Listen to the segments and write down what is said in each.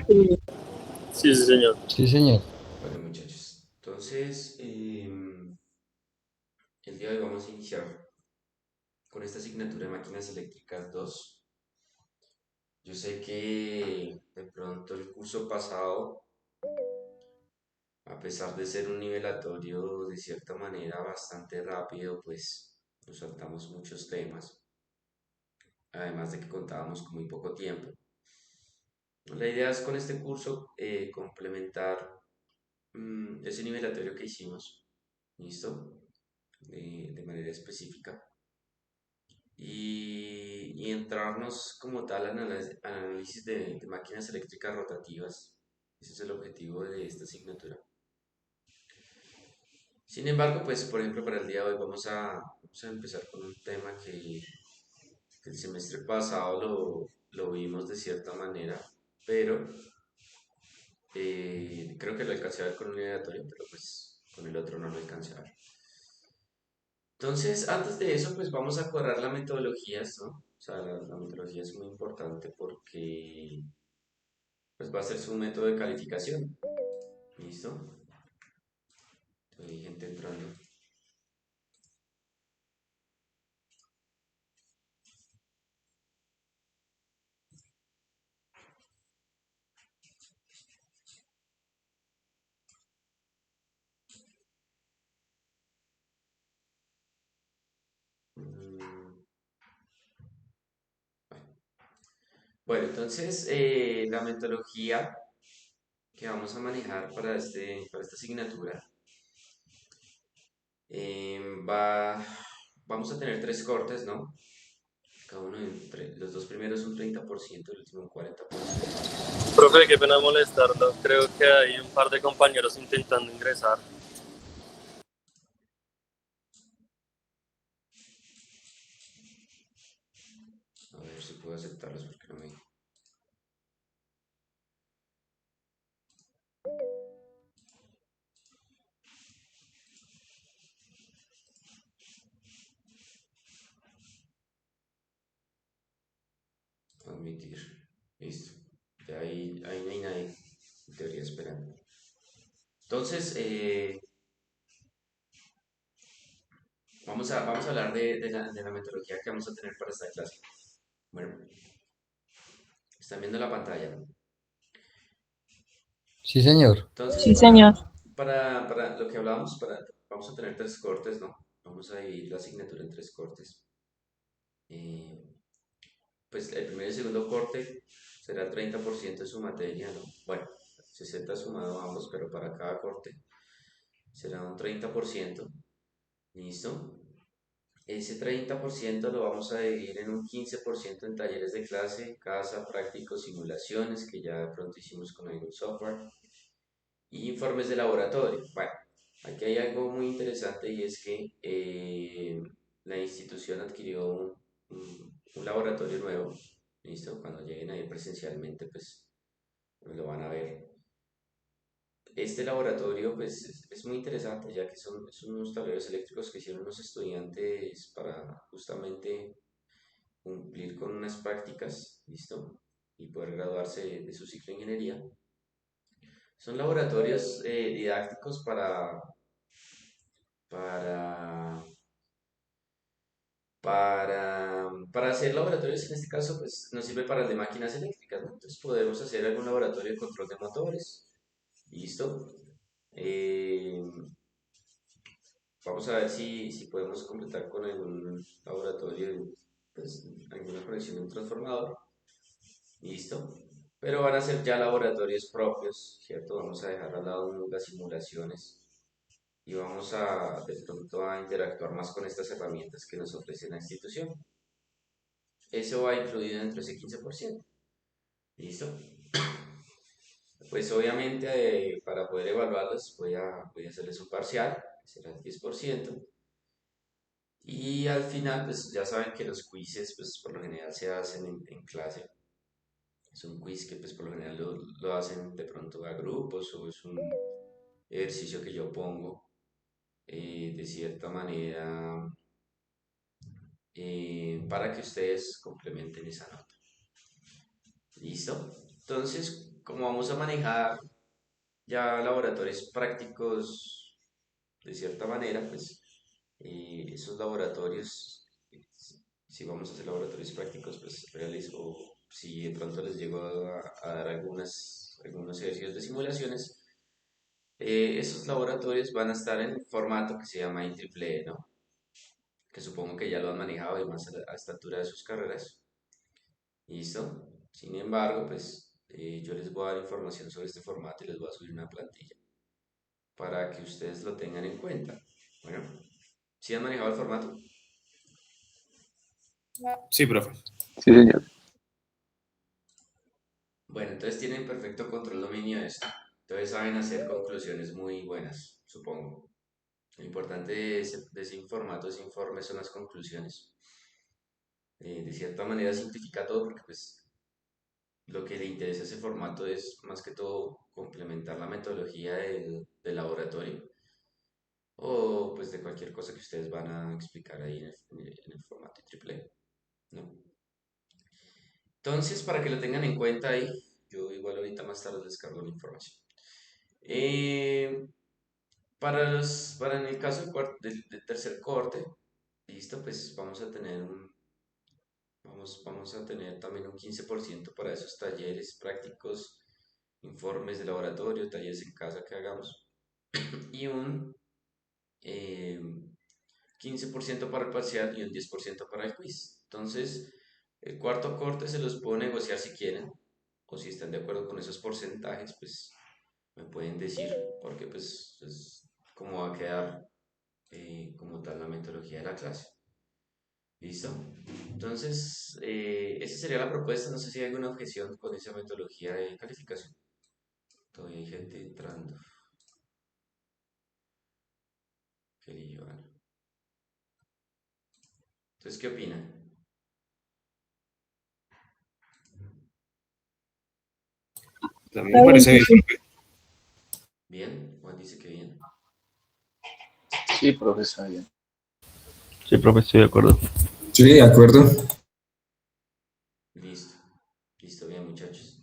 Sí, sí, señor. Sí, señor. Bueno, muchachos, entonces el día de hoy vamos a iniciar con esta asignatura de máquinas eléctricas 2. Yo sé que de pronto el curso pasado, a pesar de ser un nivelatorio de cierta manera bastante rápido, pues nos saltamos muchos temas, además de que contábamos con muy poco tiempo. La idea es con este curso complementar ese nivelatorio que hicimos, ¿listo? De manera específica y entrarnos como tal al análisis de máquinas eléctricas rotativas. Ese es el objetivo de esta asignatura. Sin embargo, pues por ejemplo para el día de hoy vamos a empezar con un tema que el semestre pasado lo vimos de cierta manera, pero creo que lo alcancé a ver con un aleatorio, pero pues con el otro no lo alcancé a ver. Entonces, antes de eso, pues vamos a cuadrar la metodología, ¿no? O sea, la metodología es muy importante porque pues va a ser su método de calificación. ¿Listo? Hay gente entrando. Mm, Bueno, entonces la metodología que vamos a manejar para esta asignatura eh, va, vamos a tener tres cortes, ¿no? Cada uno los dos primeros un 30%, el último un 40%. Profe, qué pena molestarlo. Creo que hay un par de compañeros intentando ingresar. A ver si puedo aceptarlos porque no me admitir. Listo. Ya ahí no hay nadie, en teoría, esperando. Entonces, vamos a hablar de la metodología que vamos a tener para esta clase. Bueno, están viendo la pantalla, ¿no? Sí, señor. Entonces, Sí, señor. para lo que hablábamos, vamos a tener tres cortes, ¿no? Vamos a dividir la asignatura en tres cortes. Eh, pues el primer y el segundo corte será el 30% de su materia, ¿no? Bueno, 60 sumado a ambos, pero para cada corte será un 30%. ¿Listo? Ese 30% lo vamos a dividir en un 15% en talleres de clase, casa, prácticos, simulaciones, que ya de pronto hicimos con algún software, y informes de laboratorio. Bueno, aquí hay algo muy interesante y es que la institución adquirió un laboratorio nuevo. ¿Listo? Cuando lleguen ahí presencialmente, pues lo van a ver. Este laboratorio pues es muy interesante ya que son unos tableros eléctricos que hicieron los estudiantes para justamente cumplir con unas prácticas, ¿listo? Y poder graduarse de su ciclo de ingeniería. Son laboratorios didácticos para, para hacer laboratorios, en este caso, pues nos sirve para el de máquinas eléctricas, ¿no? Entonces podemos hacer algún laboratorio de control de motores, ¿listo? Eh, Vamos a ver si podemos completar con algún laboratorio, pues alguna conexión de un transformador. Listo. Pero van a ser ya laboratorios propios, ¿cierto? Vamos a dejar al lado las simulaciones y vamos a de pronto a interactuar más con estas herramientas que nos ofrece la institución. Eso va incluido dentro de ese 15%. ¿Listo? Pues obviamente para poder evaluarlos voy a hacerles un parcial, que será el 10%. Y al final, pues ya saben que los quizzes, pues por lo general se hacen en clase. Es un quiz que pues por lo general lo hacen de pronto a grupos o es un ejercicio que yo pongo de cierta manera para que ustedes complementen esa nota. ¿Listo? Entonces, como vamos a manejar ya laboratorios prácticos de cierta manera, pues esos laboratorios, si vamos a hacer laboratorios prácticos, pues reales, o si de pronto les llego a dar algunos ejercicios de simulaciones, esos laboratorios van a estar en formato que se llama IEEE, ¿no? Que supongo que ya lo han manejado y más a esta altura de sus carreras. ¿Listo? Sin embargo, pues yo les voy a dar información sobre este formato y les voy a subir una plantilla para que ustedes lo tengan en cuenta. Bueno, ¿sí han manejado el formato? Sí, profe. Sí, señor. Bueno, entonces tienen perfecto control dominio de esto. Entonces saben hacer conclusiones muy buenas, supongo. Lo importante de ese formato, de ese informe, son las conclusiones. De cierta manera simplifica todo porque pues lo que le interesa a ese formato es más que todo complementar la metodología del laboratorio o pues de cualquier cosa que ustedes van a explicar ahí en el formato triple, ¿no? Entonces, para que lo tengan en cuenta ahí, yo igual ahorita más tarde les cargo la información. Eh, para en el caso del tercer corte, listo, pues vamos a tener también un 15% para esos talleres prácticos, informes de laboratorio, talleres en casa que hagamos y un eh, 15% para el parcial y un 10% para el quiz. Entonces, el cuarto corte se los puedo negociar si quieren, o si están de acuerdo con esos porcentajes, pues me pueden decir, porque pues es como va a quedar como tal la metodología de la clase. ¿Listo? Entonces, esa sería la propuesta. No sé si hay alguna objeción con esa metodología de calificación. Todavía hay gente entrando. Kelly Joana. Entonces, ¿qué opinan? También me parece bien, profe. ¿Bien? Juan dice que bien. Sí, profe, está bien. Sí, profe, estoy de acuerdo. Sí, de acuerdo. Listo. Listo, bien, muchachos.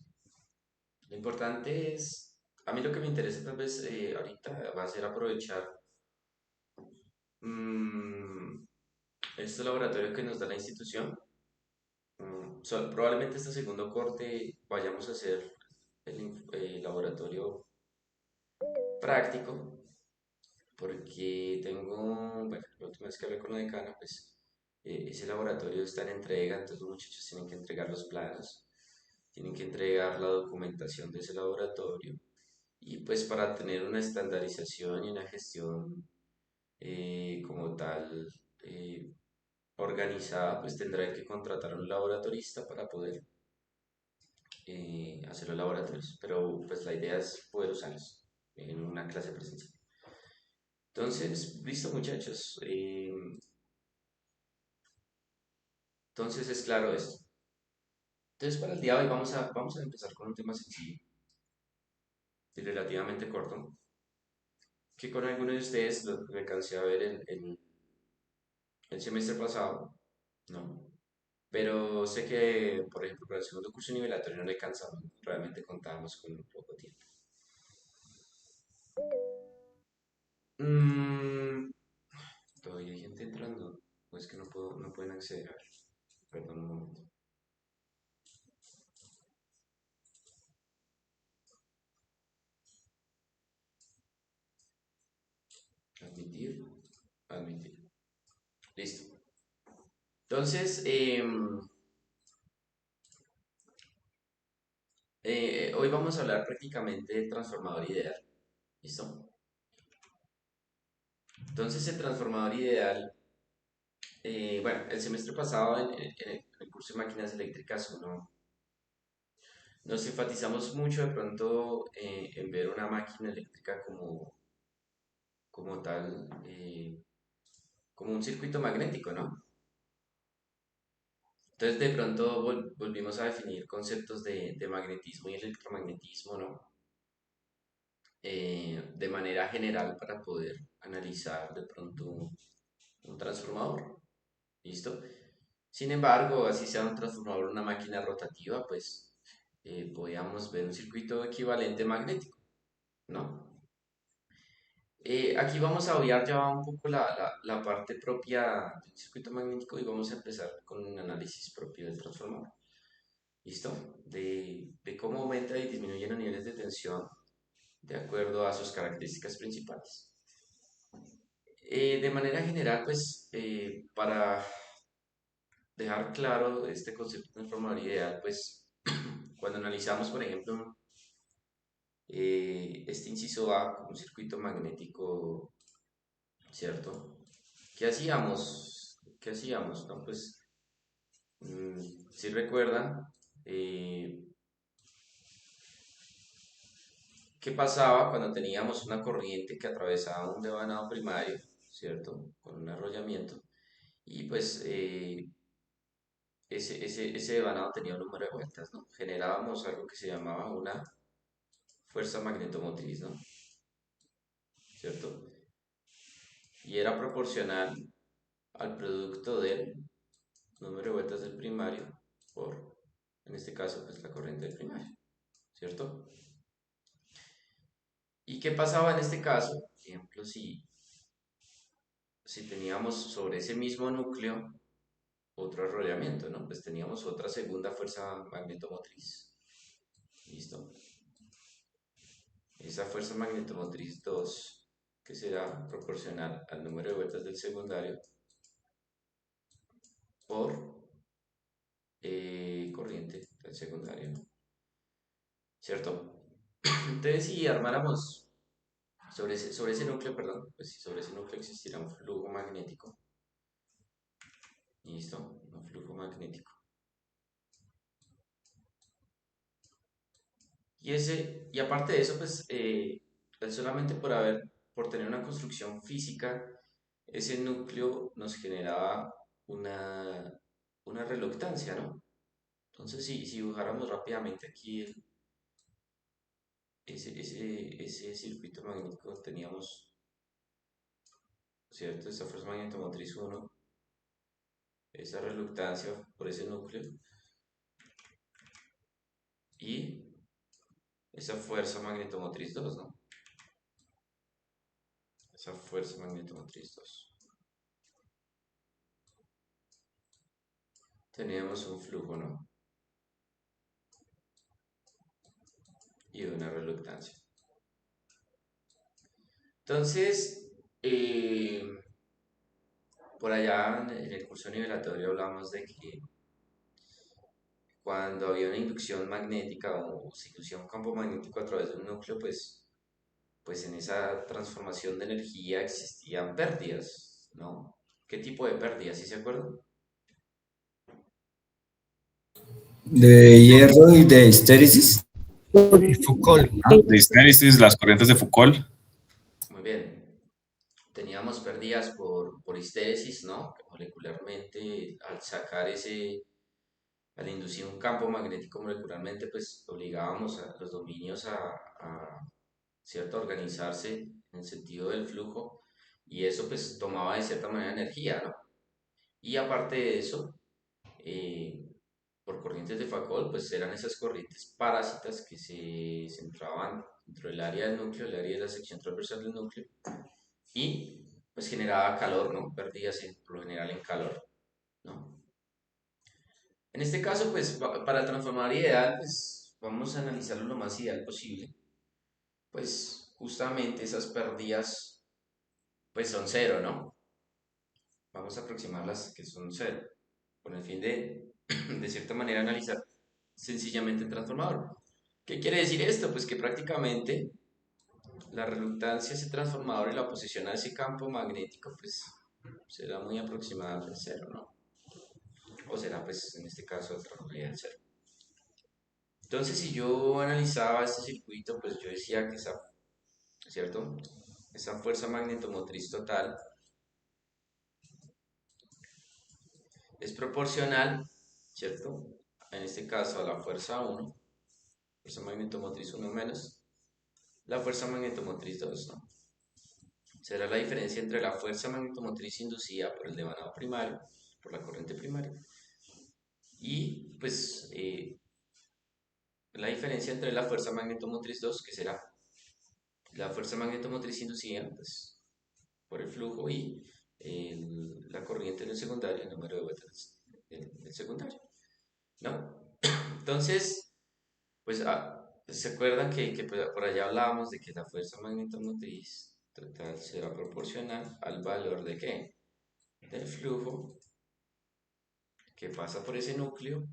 Lo importante es, a mí lo que me interesa tal vez ahorita va a ser aprovechar mm, este laboratorio que nos da la institución. Probablemente este segundo corte vayamos a hacer el laboratorio práctico, porque bueno, la última vez que hablé con la decana, pues ese laboratorio está en entrega, entonces los muchachos tienen que entregar los planos, tienen que entregar la documentación de ese laboratorio, y pues para tener una estandarización y una gestión como tal organizada, pues tendrán que contratar a un laboratorista para poder hacer los laboratorios, pero pues la idea es poder usarlos en una clase presencial. Entonces, listo muchachos, entonces es claro esto. Entonces para el día de hoy vamos a empezar con un tema sencillo y relativamente corto, que con algunos de ustedes lo alcancé a ver el semestre pasado, ¿no? Pero sé que, por ejemplo, para el segundo curso nivelatorio no le alcanzamos, realmente contábamos con un poco tiempo. Mm, Todavía hay gente entrando, o es que no pueden acceder. A ver, perdón un momento. Admitir, admitir. Listo. Entonces, hoy vamos a hablar prácticamente del transformador ideal. ¿Listo? Entonces, el transformador ideal, bueno, el semestre pasado en el curso de máquinas eléctricas nos enfatizamos mucho de pronto en ver una máquina eléctrica como tal, como un circuito magnético, ¿no? Entonces de pronto volvimos a definir conceptos de magnetismo y electromagnetismo, ¿no? De manera general para poder analizar de pronto un transformador, ¿listo? Sin embargo, así sea un transformador, una máquina rotativa, pues podíamos ver un circuito equivalente magnético, ¿no? Aquí vamos a obviar ya un poco la parte propia del circuito magnético y vamos a empezar con un análisis propio del transformador. ¿Listo? De cómo aumenta y disminuye los niveles de tensión de acuerdo a sus características principales. De manera general, pues, para dejar claro este concepto de transformador ideal, pues, cuando analizamos, por ejemplo, este inciso A como un circuito magnético, ¿cierto? ¿Qué hacíamos? ¿Qué hacíamos? No, pues, si recuerdan, eh, ¿qué pasaba cuando teníamos una corriente que atravesaba un devanado primario, ¿cierto? Con un arrollamiento. Y pues ese devanado tenía un número de vueltas, ¿no? Generábamos algo que se llamaba una fuerza magnetomotriz, ¿no? ¿Cierto? Y era proporcional al producto del número de vueltas del primario por, en este caso, pues la corriente del primario, ¿cierto? ¿Y qué pasaba en este caso? Por ejemplo, si teníamos sobre ese mismo núcleo otro arrollamiento, ¿no? Pues teníamos otra segunda fuerza magnetomotriz. ¿Listo? Esa fuerza magnetomotriz 2, que será proporcional al número de vueltas del secundario por corriente del secundario, ¿no? ¿Cierto? Entonces, si armáramos sobre ese núcleo, perdón, pues si sobre ese núcleo existiera un flujo magnético, ¿listo? Un flujo magnético. Y aparte de eso, pues solamente por tener una construcción física, ese núcleo nos generaba una, una reluctancia, ¿no? Entonces, si dibujáramos rápidamente aquí ese circuito magnético, teníamos, ¿cierto? Esta fuerza magnetomotriz 1, esa reluctancia por ese núcleo y esa fuerza magnetomotriz 2, ¿no? Esa fuerza magnetomotriz 2. Teníamos un flujo, ¿no? Y una reluctancia. Entonces, por allá en el curso nivelatorio hablamos de que cuando había una inducción magnética o se inducía un campo magnético a través de un núcleo, pues en esa transformación de energía existían pérdidas, ¿no? ¿Qué tipo de pérdidas? ¿Sí se acuerdan? De hierro y de histéresis. Foucault, ¿no? De histéresis, las corrientes de Foucault. Muy bien. Teníamos pérdidas por histéresis, ¿no? Que molecularmente, al inducir un campo magnético molecularmente, pues obligábamos a los dominios ¿cierto? A organizarse en el sentido del flujo y eso pues tomaba de cierta manera energía, ¿no? Y aparte de eso, eh, por corrientes de Foucault, pues eran esas corrientes parásitas que se centraban dentro del área del núcleo, el área de la sección transversal del núcleo, y pues generaba calor, ¿no? Pérdidas por lo general en calor, ¿no? En este caso, pues para el transformador ideal, pues vamos a analizarlo lo más ideal posible. Pues justamente esas pérdidas, pues son cero, ¿no? Vamos a aproximarlas que son cero, con el fin de cierta manera, analizar sencillamente el transformador. ¿Qué quiere decir esto? Pues que prácticamente la reluctancia de ese transformador y la oposición a ese campo magnético, pues será muy aproximada al cero, ¿no? O será, pues, en este caso, otra realidad del cero. Entonces, si yo analizaba este circuito, pues yo decía que ¿cierto? Esa fuerza magnetomotriz total es proporcional, ¿cierto? En este caso a la fuerza 1, fuerza magnetomotriz 1 menos la fuerza magnetomotriz 2, ¿no? Será la diferencia entre la fuerza magnetomotriz inducida por el devanado primario, por la corriente primaria, y pues la diferencia entre la fuerza magnetomotriz 2, que será la fuerza magnetomotriz inducida, pues, por el flujo y la corriente en el secundario, el número de vueltas del secundario, ¿no? Entonces, pues, ¿se acuerdan que por allá hablábamos de que la fuerza magnetomotriz total será proporcional al valor de qué? Del flujo que pasa por ese núcleo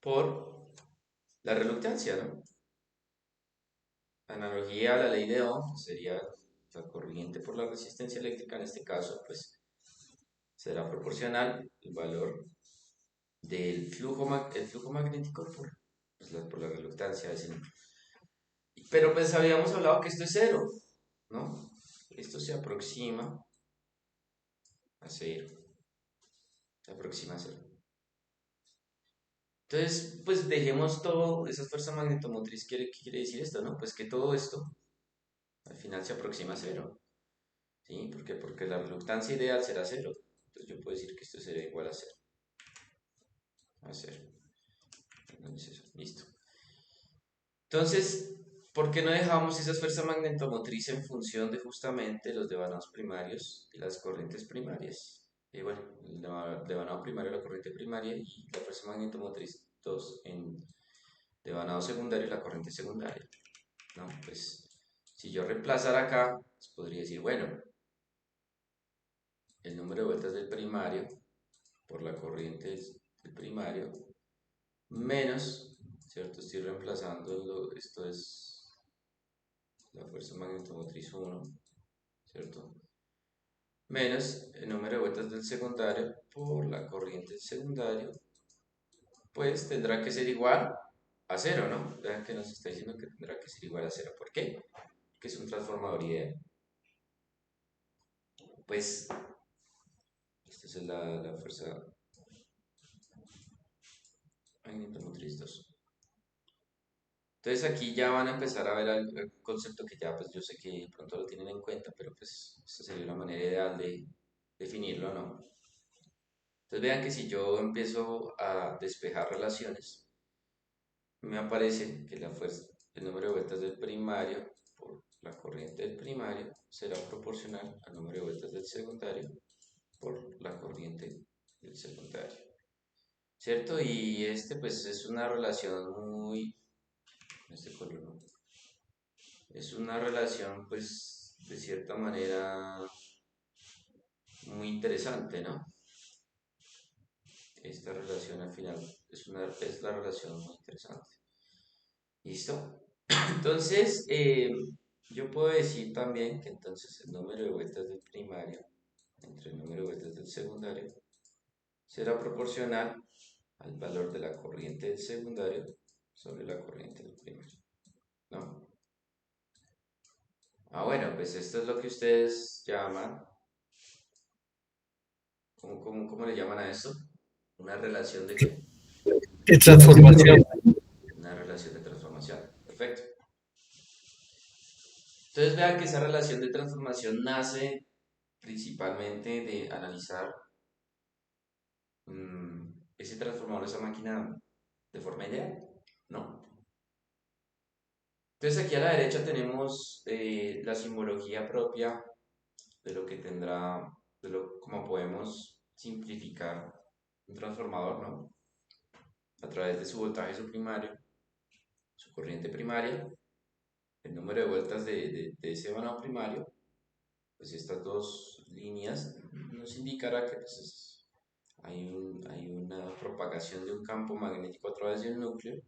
por la reluctancia, ¿no? Analogía a la ley de Ohm sería la corriente por la resistencia eléctrica, en este caso, pues será proporcional el valor del flujo magnético por la reluctancia de ese núcleo. Pero pues habíamos hablado que esto es cero, ¿no? Esto se aproxima a cero. Se aproxima a cero. Entonces, pues dejemos todo, esa fuerza magnetomotriz, ¿qué quiere decir esto, no? Pues que todo esto al final se aproxima a cero, ¿sí? ¿Por qué? Porque la reluctancia ideal será cero. Entonces yo puedo decir que esto será igual a cero. A cero. Entonces, listo. Entonces, ¿por qué no dejamos esa fuerza magnetomotriz en función de justamente los devanados primarios y las corrientes primarias? Y bueno, el devanado primario, la corriente primaria y la fuerza magnetomotriz 2 en devanado secundario y la corriente secundaria, ¿no? Pues si yo reemplazara acá, pues podría decir, bueno, el número de vueltas del primario por la corriente del primario menos, ¿cierto? Estoy reemplazando, esto es la fuerza magnetomotriz 1, ¿cierto? Menos el número de vueltas del secundario por la corriente del secundario, pues tendrá que ser igual a cero, ¿no? Vean que nos está diciendo que tendrá que ser igual a cero. ¿Por qué? Porque es un transformador ideal. Pues, esta es la fuerza magnetomotriz 2. Entonces aquí ya van a empezar a ver el concepto que ya pues yo sé que de pronto lo tienen en cuenta, pero pues esta sería una manera ideal de definirlo, ¿no? Entonces vean que si yo empiezo a despejar relaciones, me aparece que la fuerza, el número de vueltas del primario por la corriente del primario será proporcional al número de vueltas del secundario por la corriente del secundario, ¿cierto? Y este pues es una relación muy, este color no, es una relación pues de cierta manera muy interesante, ¿no? Esta relación al final es la relación muy interesante. ¿Listo? Entonces, yo puedo decir también que entonces el número de vueltas del primario entre el número de vueltas del secundario será proporcional al valor de la corriente del secundario sobre la corriente del primario, ¿no? Bueno, pues esto es lo que ustedes llaman, ¿cómo le llaman a esto? ¿Una relación de qué? De transformación. Una relación de transformación. Perfecto. Entonces vean que esa relación de transformación nace principalmente de analizar ese transformador, esa máquina de forma ideal, ¿no? Entonces aquí a la derecha tenemos la simbología propia de lo que tendrá, cómo podemos simplificar un transformador, ¿no? A través de su voltaje su primario, su corriente primaria, el número de vueltas de ese vano primario, pues estas dos líneas nos indicará que pues, hay una propagación de un campo magnético a través del núcleo,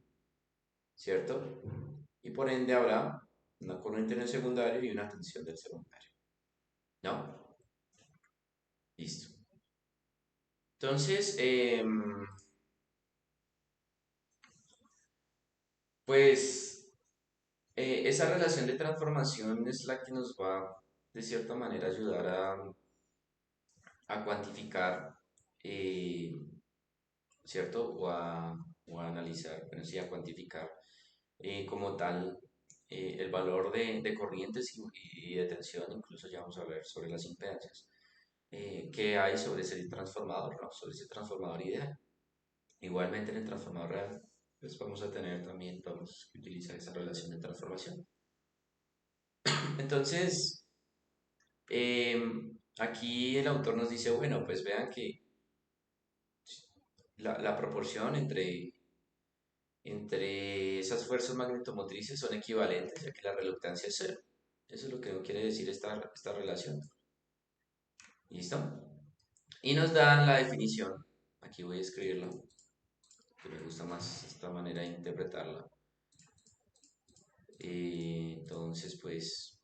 ¿cierto? Y por ende habrá una corriente en el secundario y una tensión del secundario, ¿no? Listo. Entonces, pues esa relación de transformación es la que nos va de cierta manera a ayudar a cuantificar, eh, ¿cierto? O a analizar, bueno, sí, a cuantificar como tal el valor de corrientes y de tensión, incluso ya vamos a hablar sobre las impedancias, que hay sobre ese transformador, ¿no? Sobre ese transformador ideal. Igualmente en el transformador real pues vamos a tener también, vamos a utilizar esa relación de transformación. Entonces, aquí el autor nos dice, bueno, pues vean que la proporción entre esas fuerzas magnetomotrices son equivalentes, ya que la reluctancia es cero. Eso es lo que quiere decir esta relación. ¿Listo? Y nos dan la definición. Aquí voy a escribirlo, que me gusta más esta manera de interpretarla. Entonces, pues,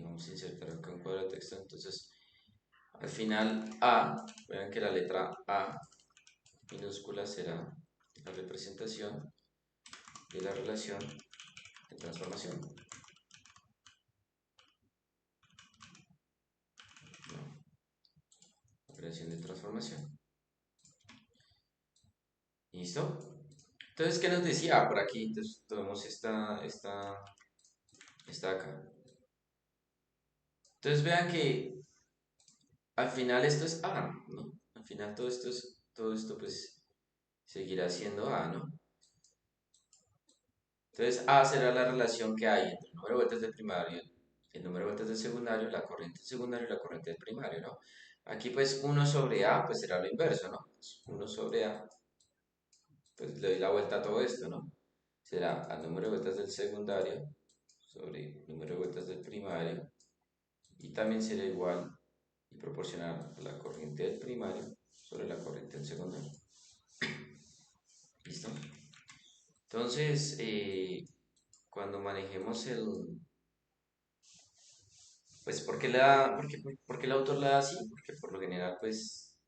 vamos a insertar acá un cuadro de texto. Entonces, al final, vean que la letra A minúscula será la representación de la relación de transformación. ¿No? Operación de transformación. ¿Listo? Entonces, ¿qué nos decía por aquí? Entonces, tomamos esta acá. Entonces, vean que al final esto es A, ¿no? Al final todo esto pues seguirá siendo A, ¿no? Entonces, A será la relación que hay entre el número de vueltas del primario, el número de vueltas del secundario, la corriente del secundario y la corriente del primario, ¿no? Aquí pues 1 sobre A pues será lo inverso, ¿no? Pues 1 sobre A, pues le doy la vuelta a todo esto, ¿no? Será al número de vueltas del secundario sobre el número de vueltas del primario y también será igual y proporcional a la corriente del primario sobre la corriente del secundario. ¿Listo? Entonces, cuando manejemos pues, ¿por qué el autor la da así? Porque por lo general, pues,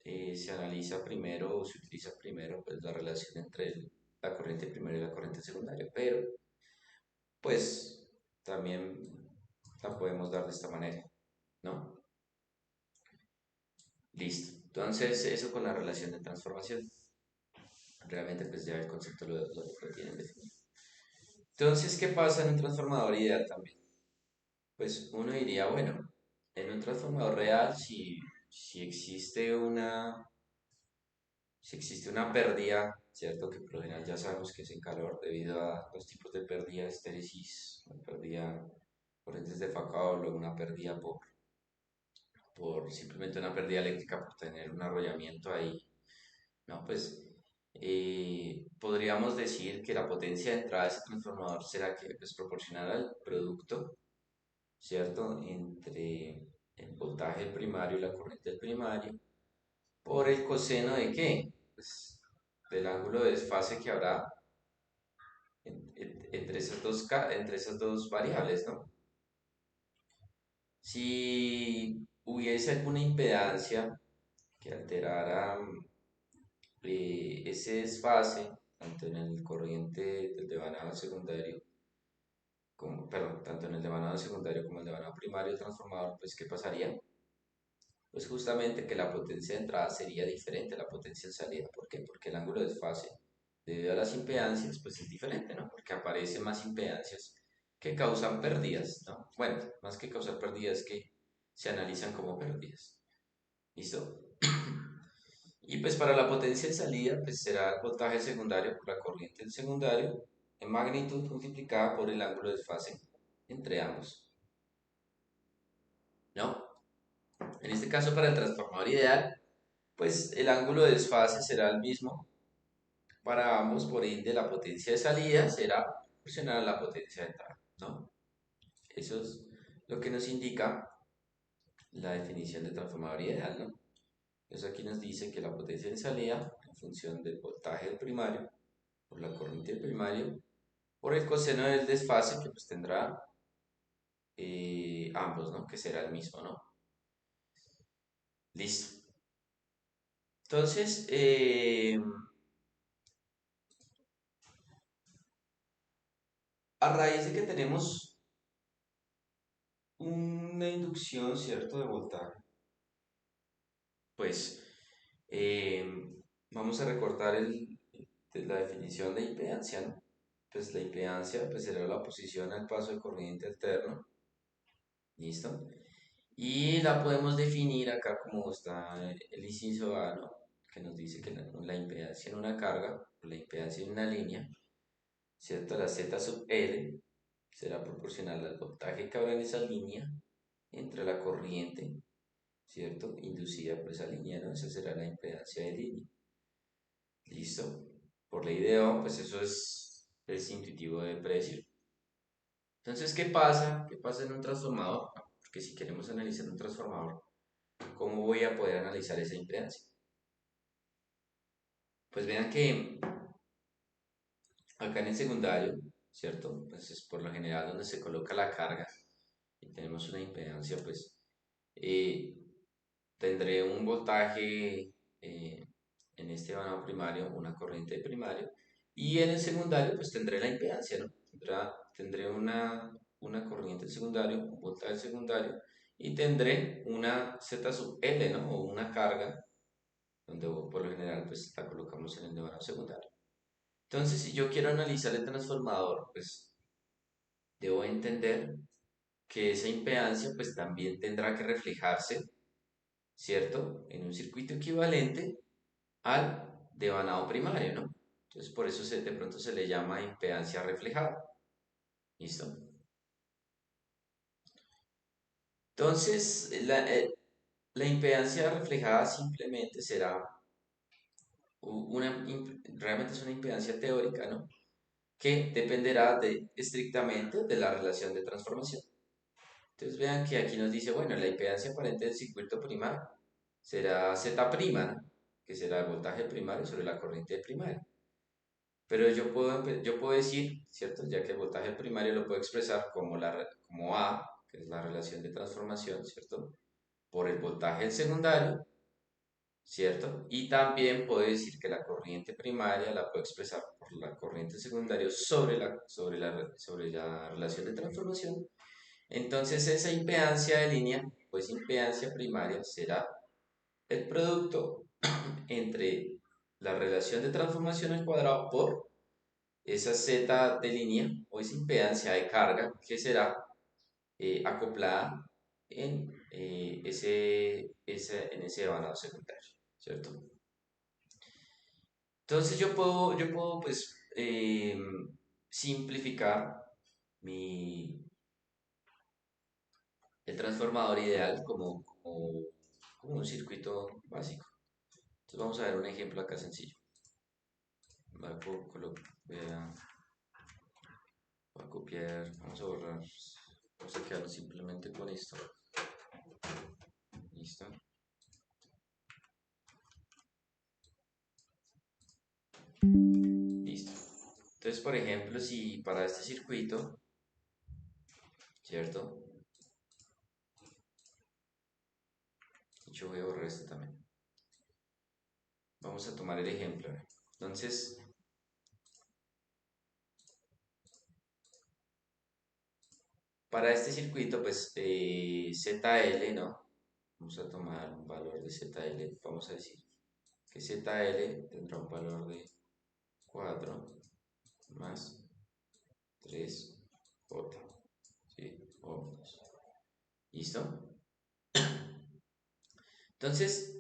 se analiza primero o se utiliza primero, pues, la relación entre la corriente primaria y la corriente secundaria, pero, pues, también la podemos dar de esta manera, ¿no? Listo. Entonces, eso con la relación de transformación. Realmente, pues, ya el concepto lo tienen definido. Entonces, ¿qué pasa en un transformador ideal también? Pues uno diría, bueno, en un transformador real, si existe una pérdida, ¿cierto? Que por lo general ya sabemos que es en calor debido a dos tipos de pérdida, estéresis, una pérdida por entes de Foucault o una pérdida por simplemente una pérdida eléctrica por tener un arrollamiento ahí, ¿no? Pues podríamos decir que la potencia de entrada de ese transformador será que pues, proporcional al producto, ¿cierto? Entre el voltaje del primario y la corriente del primario, por el coseno de qué? Pues del ángulo de desfase que habrá entre esas dos variables, ¿no? Si hubiese alguna impedancia que alterara ese desfase, tanto en el corriente del devanado secundario, perdón, tanto en el devanado secundario como el devanado primario transformador, pues ¿qué pasaría? Pues justamente que la potencia de entrada sería diferente a la potencia de salida. ¿Por qué? Porque el ángulo de desfase, debido a las impedancias, pues es diferente, ¿no? Porque aparecen más impedancias que causan pérdidas, ¿no? Bueno, más que causar pérdidas que se analizan como pérdidas. ¿Listo? Y pues para la potencia de salida, pues será el voltaje secundario por la corriente del secundario en magnitud multiplicada por el ángulo de desfase entre ambos, ¿no? En este caso, para el transformador ideal, pues el ángulo de desfase será el mismo para ambos, por ende la potencia de salida será proporcional a la potencia de entrada, ¿no? Eso es lo que nos indica la definición de transformador ideal, ¿no? Eso aquí nos dice que la potencia de salida, en función del voltaje del primario, por la corriente del primario, por el coseno del desfase, que pues tendrá ambos, ¿no? Que será el mismo, ¿no? Listo. Entonces, a raíz de que tenemos una inducción, ¿cierto?, de voltaje, pues vamos a recortar la definición de impedancia, ¿no? Pues la impedancia pues será la oposición al paso de corriente alterno, ¿listo? Y la podemos definir acá como está el inciso A, ¿no? que nos dice que la impedancia en una carga, la impedancia en una línea, ¿cierto? La Z sub L será proporcional al voltaje que habrá en esa línea entre la corriente, ¿cierto? Inducida por esa línea, ¿no? Esa será la impedancia de línea. ¿Listo? Por ley de Ohm, pues eso es intuitivo de predecir. Entonces, ¿qué pasa? ¿Qué pasa en un transformador? Porque si queremos analizar un transformador, ¿cómo voy a poder analizar esa impedancia? Pues vean que acá en el secundario, ¿cierto? Pues es por lo general donde se coloca la carga y tenemos una impedancia, pues eh, tendré un voltaje en este vano primario, una corriente de primario, y en el secundario pues tendré la impedancia, ¿no? Tendré una corriente secundario, un voltaje secundario, y tendré una Z sub L, ¿no? O una carga, donde por lo general pues la colocamos en el vano secundario. Entonces, si yo quiero analizar el transformador, pues debo entender que esa impedancia pues también tendrá que reflejarse, ¿cierto? En un circuito equivalente al devanado primario, ¿no? Entonces por eso de pronto se le llama impedancia reflejada. ¿Listo? Entonces la impedancia reflejada simplemente será realmente es una impedancia teórica, ¿no? Que dependerá estrictamente de la relación de transformación. Entonces vean que aquí nos dice, bueno, la impedancia aparente del circuito primario será Z', ¿no? Que será el voltaje primario sobre la corriente primaria. Pero yo puedo decir, ¿cierto? Ya que el voltaje primario lo puedo expresar como A, que es la relación de transformación, ¿cierto? Por el voltaje del secundario, ¿cierto? Y también puedo decir que la corriente primaria la puedo expresar por la corriente secundaria sobre la relación de transformación. Entonces esa impedancia de línea, pues impedancia primaria, será el producto entre la relación de transformación al cuadrado por esa Z de línea o esa impedancia de carga que será acoplada en ese vanado secundario, ¿cierto? Entonces yo puedo pues simplificar el transformador ideal como un circuito básico. Entonces vamos a ver un ejemplo acá sencillo. Voy a copiar, vamos a borrar, vamos a quedarnos simplemente con esto. Listo. Listo. Entonces, por ejemplo, si para este circuito, ¿cierto? Yo voy a borrar esto también. Vamos a tomar el ejemplo. Entonces, para este circuito, pues ZL, ¿no? Vamos a tomar un valor de ZL, vamos a decir que ZL tendrá un valor de 4 más 3J, ¿sí? Ohms. ¿Listo? Entonces,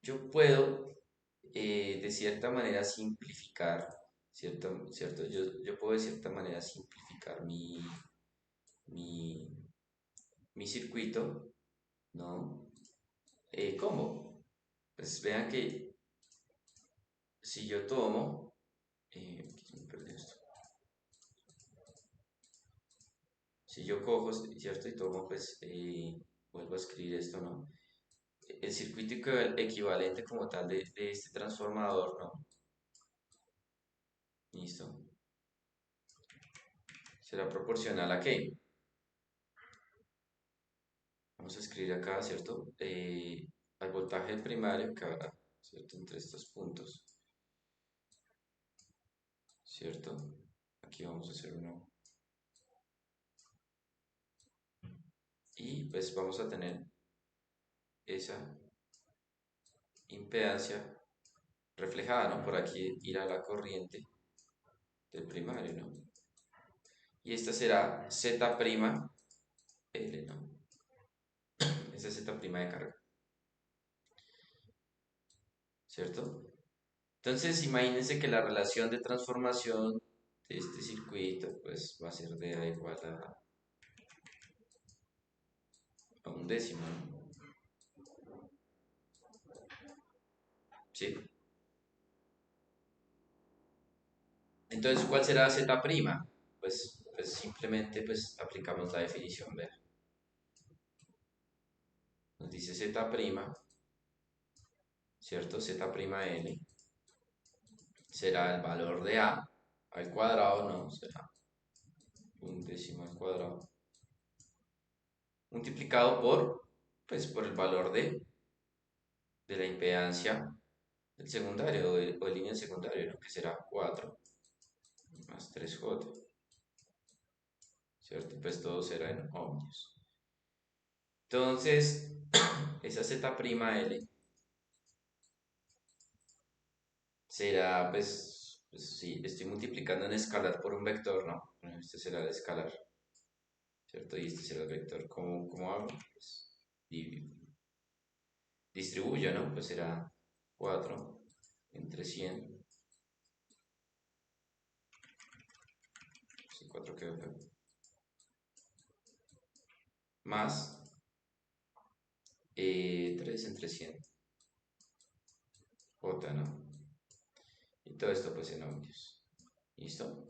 yo puedo de cierta manera simplificar, ¿cierto? Yo puedo de cierta manera simplificar mi, mi circuito, ¿no? ¿Cómo? Pues vean que si yo tomo, aquí se me perdió esto. Si yo cojo, ¿cierto? Y tomo, pues, vuelvo a escribir esto, ¿no? El circuito equivalente como tal de este transformador, ¿no? Listo. Será proporcional a qué? Vamos a escribir acá, ¿cierto? Al voltaje primario que habrá, ¿cierto? Entre estos puntos, ¿cierto? Aquí vamos a hacer uno. Y pues vamos a tener esa impedancia reflejada, ¿no? Por aquí irá la corriente del primario, ¿no? Y esta será Z', L, ¿no? Esa es Z' de carga. ¿cierto? Entonces, imagínense que la relación de transformación de este circuito, pues va a ser de A igual a un décimo, ¿no? ¿Sí? Entonces, ¿cuál será Z'? Pues simplemente pues aplicamos la definición, ¿ver? Nos dice Z', ¿cierto? Z'L será el valor de A al cuadrado, no, será un décimo al cuadrado, multiplicado pues, por el valor de la impedancia del secundario o de línea secundaria, ¿no? Que será 4 más 3J, ¿cierto? Pues todo será en ohmios. Entonces, esa Z'L será, pues sí, estoy multiplicando en escalar por un vector, ¿no? Bueno, este será el escalar, ¿cierto? Y este será el vector. ¿Cómo hago? Pues distribuyo, ¿no? Pues será 4 entre 100. 4 quedó acá. Más 3 entre 100. J, ¿no? Y todo esto pues en ohmios. ¿Listo?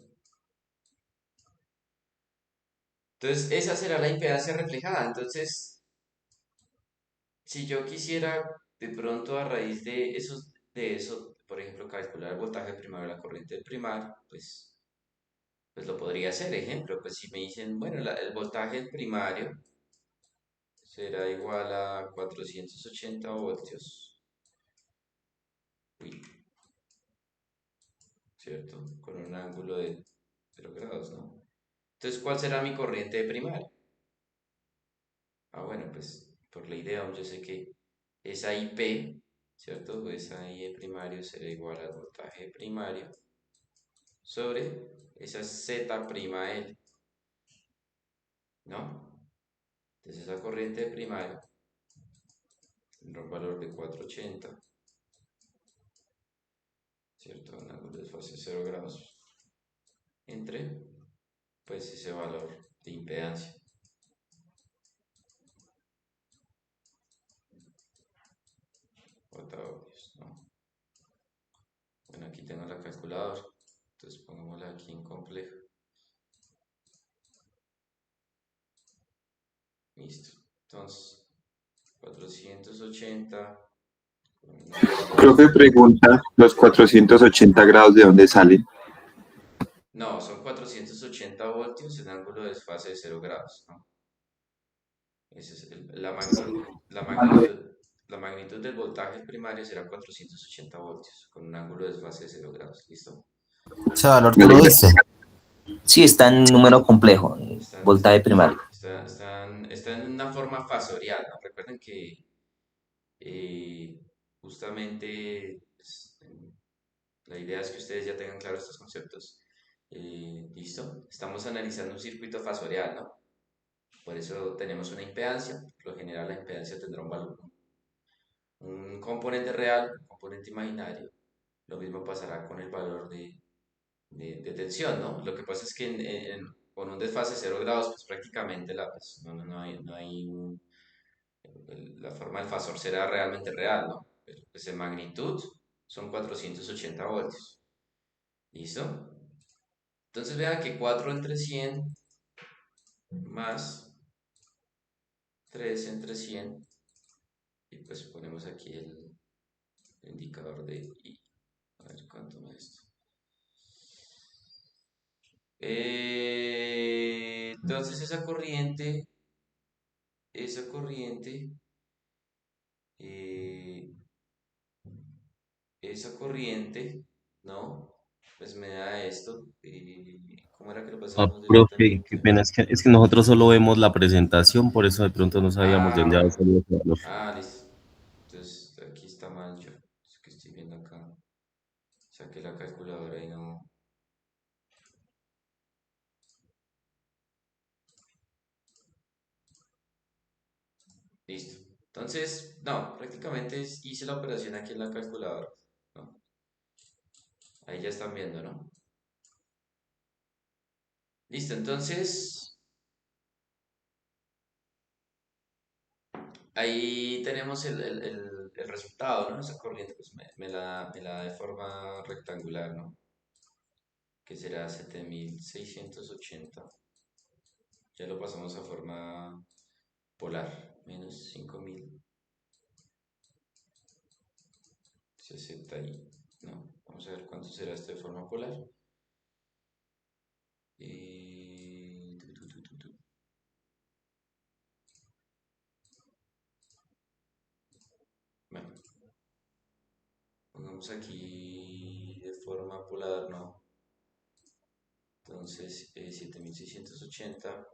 Entonces, esa será la impedancia reflejada. Entonces, si yo quisiera de pronto a raíz de eso, por ejemplo, calcular el voltaje primario de la corriente del primario, pues lo podría hacer. Ejemplo, pues si me dicen, bueno, el voltaje del primario será igual a 480 voltios. Uy, ¿cierto? Con un ángulo de 0 grados, ¿no? Entonces, ¿cuál será mi corriente de primaria? Ah, bueno, pues por ley de Ohm yo sé que esa IP, ¿cierto? Esa I de primario será igual al voltaje primario sobre esa Z'L, ¿no? Entonces esa corriente de primario tendrá un valor de 480, ¿cierto? Un ángulo de fase 0 grados entre, pues, ese valor de impedancia. Ohmios, ¿no? Bueno, aquí tengo la calculadora, entonces pongámosla aquí en complejo. Listo. Entonces, 480. Profe pregunta, ¿los 480 grados de dónde salen? No, son 480 voltios en ángulo de desfase de 0 grados, ¿no? Esa es la magnitud del voltaje primario será 480 voltios, con un ángulo de desfase de 0 grados, ¿listo? Ese valor tú Vale, lo gracias. dices. Sí, está en número complejo, Están, voltaje primario. están en una forma fasorial, ¿no? Recuerden que eh, justamente pues, la idea es que ustedes ya tengan claros estos conceptos. ¿Listo? Estamos analizando un circuito fasorial, ¿no? Por eso tenemos una impedancia. Por lo general la impedancia tendrá un valor, un componente real, un componente imaginario. Lo mismo pasará con el valor de tensión, ¿no? Lo que pasa es que con un desfase 0 grados, pues prácticamente pues, la forma del fasor será realmente real, ¿no? Pero pues en magnitud son 480 voltios. ¿Listo? Entonces vean que 4 entre 100 más 3 entre 100, y pues ponemos aquí el indicador de I. A ver cuánto me da esto. Entonces esa eh, corriente, ¿no? Pues me da esto. ¿Cómo era que lo Ah, pasábamos profe, qué directamente? pena, es que nosotros solo vemos la presentación, por eso de pronto no sabíamos de Ah, dónde había bueno. salido ese valor. Ah, listo. Entonces aquí está mal yo. Es que estoy viendo acá. Saqué la calculadora y no. Listo. Entonces, no, prácticamente hice la operación aquí en la calculadora. Ahí ya están viendo, ¿no? Listo, entonces ahí tenemos el resultado, ¿no? Esa corriente pues me la da de forma rectangular, ¿no? Que será 7680. Ya lo pasamos a forma polar, menos 5060 y... No, vamos a ver cuánto será esto de forma polar. Y... Bueno, pongamos aquí de forma polar, ¿no? Entonces, 7680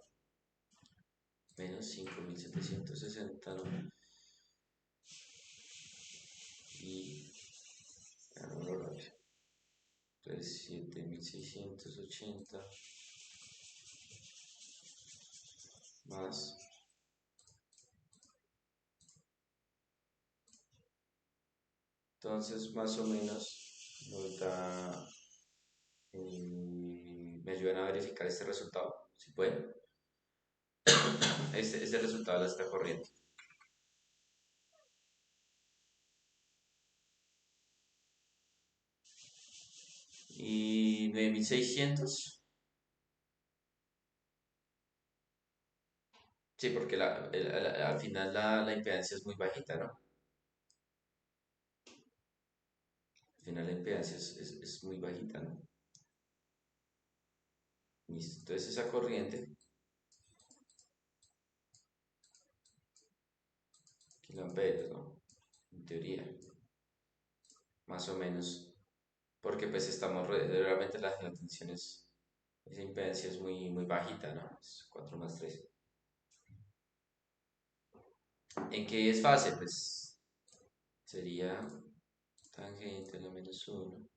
menos 5760, ¿no? Y... hagámoslo rápido. Entonces, 7680 más... Entonces, más o menos nos da... me ayudan a verificar este resultado, si pueden. Este resultado la está corriendo. Y 9600. Sí, porque al final la impedancia es muy bajita, ¿no? Al final la impedancia es muy bajita, ¿no? Listo. Entonces esa corriente, kiloamperios, ¿no? En teoría, más o menos. Porque pues estamos, realmente la tensión es, esa impedancia es muy bajita, ¿no? Es 4 más 3. ¿En qué es fácil? Pues sería tangente a la menos 1.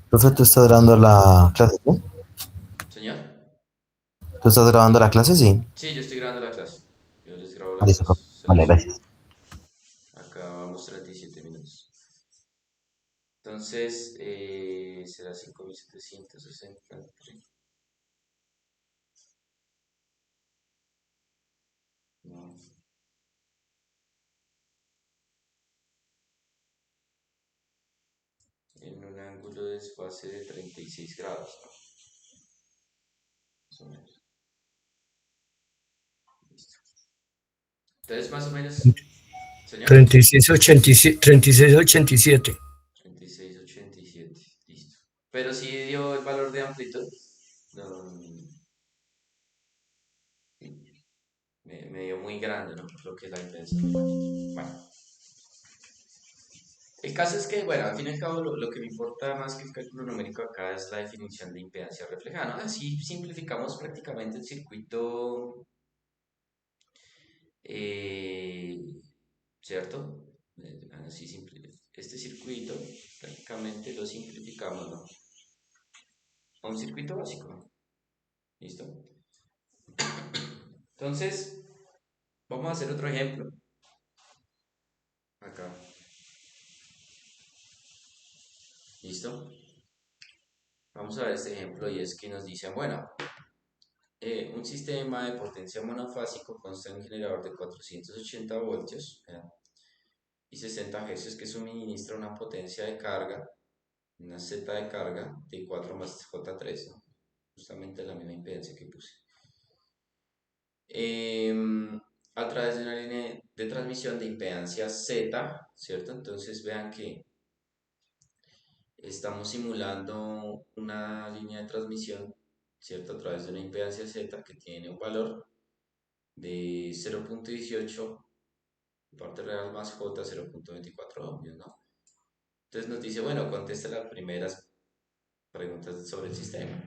Profe, tú estás grabando la clase, ¿no? Señor. ¿Tú estás grabando la clase? Sí. Sí, yo estoy grabando la clase. Yo les grabo la Listo, clase, profe. se Vale, las subo. gracias. Acá vamos 37 minutos. Entonces, será 5760. No, en un ángulo de desfase de 36 grados, ¿no? Más o menos. Listo. Entonces, más o menos, señor, 3687, 3687. 3687. Listo. Pero si dio el valor de amplitud, no, me dio muy grande, ¿no? Lo que es la intensidad. Bueno, el caso es que, bueno, al fin y al cabo, lo que me importa más que el cálculo numérico acá es la definición de impedancia reflejada, ¿no? Así simplificamos prácticamente el circuito, eh, ¿cierto? Así este circuito prácticamente lo simplificamos, ¿no? A un circuito básico, ¿listo? Entonces, vamos a hacer otro ejemplo. Acá, ¿listo? Vamos a ver este ejemplo y es que nos dicen, bueno, un sistema de potencia monofásico consta de un generador de 480 voltios, ¿verdad? Y 60 Hz que suministra una potencia de carga, una Z de carga de 4 más J3, ¿no? Justamente la misma impedancia que puse. A través de una línea de transmisión de impedancia Z, ¿cierto? Entonces vean que estamos simulando una línea de transmisión, ¿cierto? A través de una impedancia Z que tiene un valor de 0.18 parte real más J 0.24 ohmios, ¿no? Entonces nos dice, bueno, contesta las primeras preguntas sobre el sistema.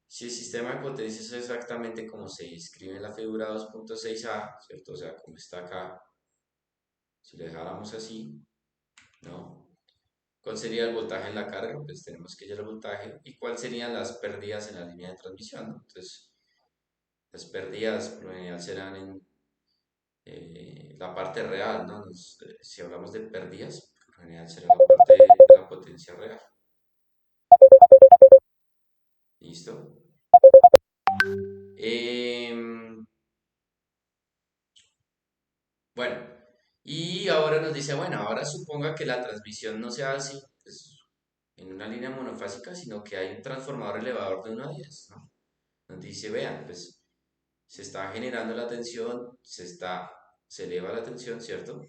Si el sistema de potencia es exactamente como se describe en la figura 2.6a, ¿cierto? O sea, como está acá, si lo dejáramos así, ¿no? ¿Cuál sería el voltaje en la carga? Pues tenemos que hallar el voltaje. ¿Y cuáles serían las pérdidas en la línea de transmisión, ¿no? Entonces, las pérdidas por lo general serán la parte real, ¿no? Si hablamos de pérdidas, por lo general será la parte de la potencia real. ¿Listo? Bueno, y ahora nos dice, bueno, ahora suponga que la transmisión no sea así, pues, en una línea monofásica, sino que hay un transformador elevador de 1 a 10, ¿no? Nos dice, vean, pues se está generando la tensión, se eleva la tensión, ¿cierto?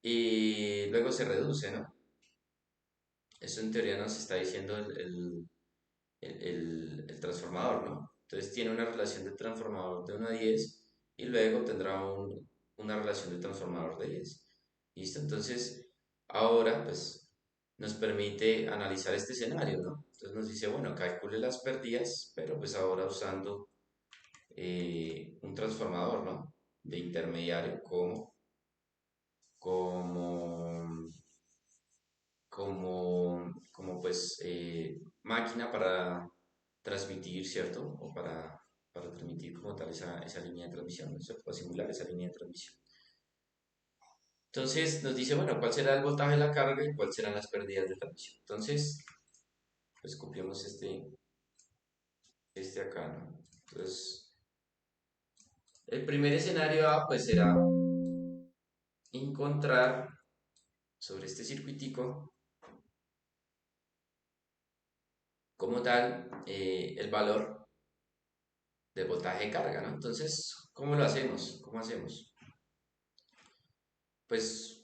Y luego se reduce, ¿no? Eso en teoría nos está diciendo el transformador, ¿no? Entonces tiene una relación de transformador de 1 a 10 y luego tendrá una relación de transformador de 10. ¿Listo? Entonces, ahora, pues, nos permite analizar este escenario, ¿no? Entonces nos dice, bueno, calcule las pérdidas, pero pues ahora usando un transformador, ¿no? De intermediario como, como pues máquina para transmitir, ¿cierto? O para transmitir como tal esa línea de transmisión, ¿no? ¿Cierto? Para simular esa línea de transmisión. Entonces nos dice, bueno, ¿cuál será el voltaje de la carga y cuáles serán las pérdidas de transmisión? Entonces, pues copiamos este acá, ¿no? Entonces, el primer escenario A, pues será encontrar sobre este circuitico como tal el valor del voltaje de carga, ¿no? Entonces, ¿cómo lo hacemos? ¿Cómo hacemos? Pues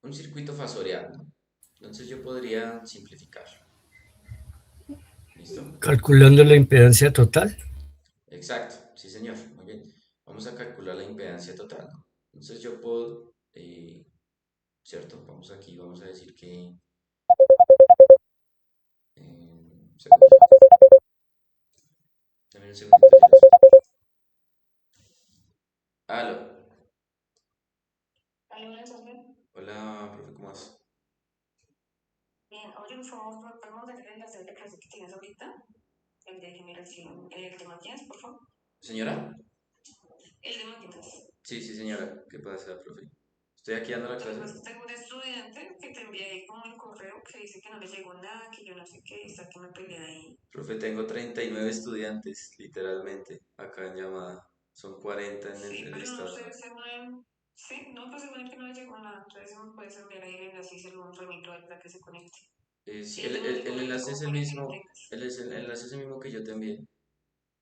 un circuito fasorial, ¿no? Entonces yo podría simplificarlo. ¿Listo? Calculando la impedancia total. Exacto, sí señor, muy bien. Vamos a calcular la impedancia total, ¿no? Entonces yo puedo, ¿cierto? Vamos aquí, vamos a decir que... segundo, dame un segundito, ya les- Aló. Hola, profe, ¿cómo vas? Bien, oye, por favor, ¿podemos hacer el enlace de clase que tienes ahorita? El de generación, el de máquinas, por favor. ¿Señora? El de máquinas. Sí, sí, señora. ¿Qué pasa, profe? Estoy aquí dando la Lo que clase. pasa es que tengo un estudiante que te envié ahí como el correo que dice que no le llegó nada, que yo no sé qué, está que me peleé ahí. Profe, tengo 39 estudiantes, literalmente, acá en llamada. Son 40 en Sí, el pero no sé, listado. según... Sí, no, pues según el que no le llegó nada, entonces me puedes enviar ahí el enlace y se lo remito a él para que se conecte. Sí, Y yo te mando el el correo enlace es como el para que lo mismo. tengas. El enlace es el mismo que yo te envié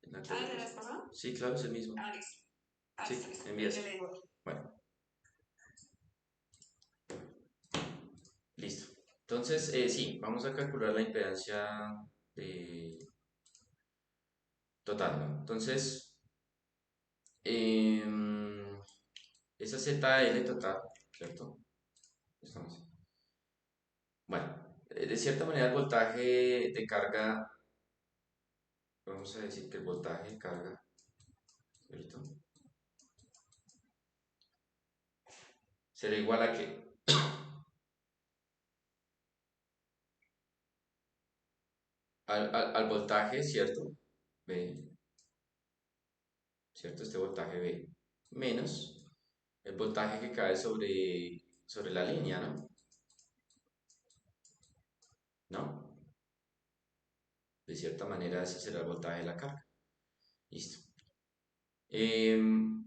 en la Ah, clase ¿el de la vez pasada. pasada? Sí, claro, es el mismo. Ah, listo. Ah, listo, Sí, listo. Ahí te envíaselo. le digo. Bueno, listo. Entonces, sí, vamos a calcular la impedancia eh, total, ¿no? Entonces, em, esa ZL total, ¿cierto? Estamos. Bueno, de cierta manera el voltaje de carga, vamos a decir que el voltaje de carga, ¿cierto? Será igual a qué? Al voltaje, ¿cierto? B, ¿cierto? Este voltaje B, menos el voltaje que cae sobre la línea, ¿no? ¿No? De cierta manera ese será el voltaje de la carga. Listo. Em,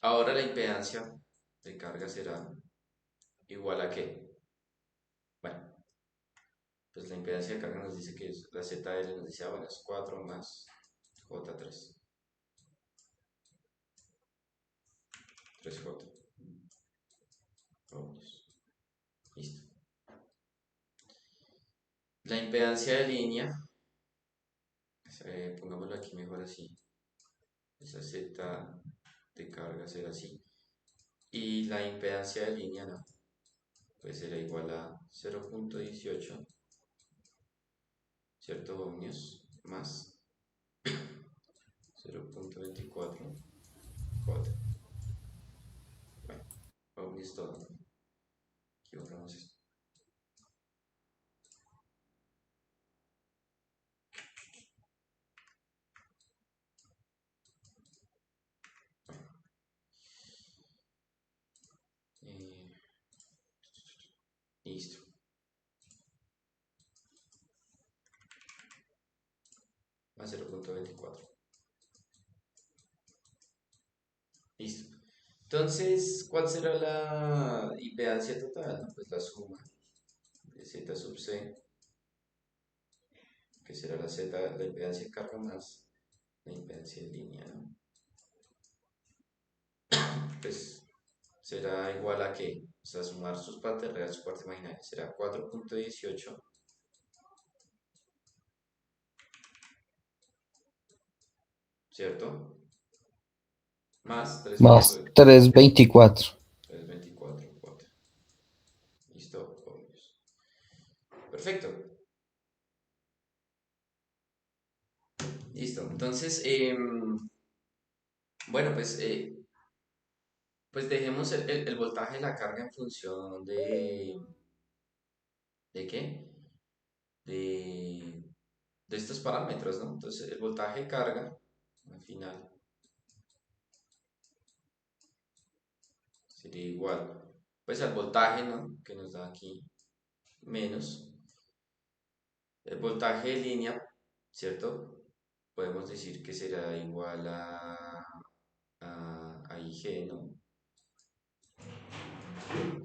ahora la impedancia de carga será igual a qué? Bueno, pues la impedancia de carga nos dice que es la ZL nos dice, ah, bueno, es 4 más J3. 3J. Ohmios. Listo. La impedancia de línea, pongámoslo aquí mejor así. Esa Z de carga será así. Y la impedancia de línea no, pues será igual a 0.18, ¿cierto? Ohmios más 0.24 J. Bueno, ohmios todo, ¿no? Aquí borramos esto. Listo. A 0.24. Listo. Entonces, ¿cuál será la impedancia total? ¿No? Pues la suma de Z sub C, que será la Z, la impedancia de carga más la impedancia en línea, ¿no? Pues será igual a que, o sea, sumar sus partes reales, su parte imaginaria, será 4.18, ¿cierto? Más Más 3.24. 324. 3.24. Listo, obvios. Perfecto. Listo. Entonces, bueno, pues dejemos el voltaje de la carga en función ¿de qué? De, de estos parámetros, ¿no? Entonces, el voltaje de carga, al final, sería igual, pues al voltaje, ¿no? Que nos da aquí, menos el voltaje de línea, ¿cierto? Podemos decir que será igual a IG, ¿no?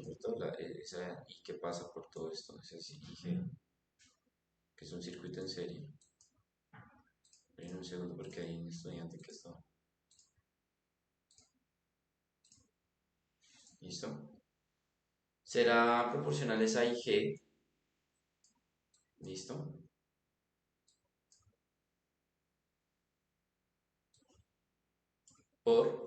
¿Cierto? Esa I que pasa por todo esto, esa es IG, que es un circuito en serie. En un segundo porque hay un estudiante que está. ¿Listo? Será proporcional esa IG. ¿Listo? Por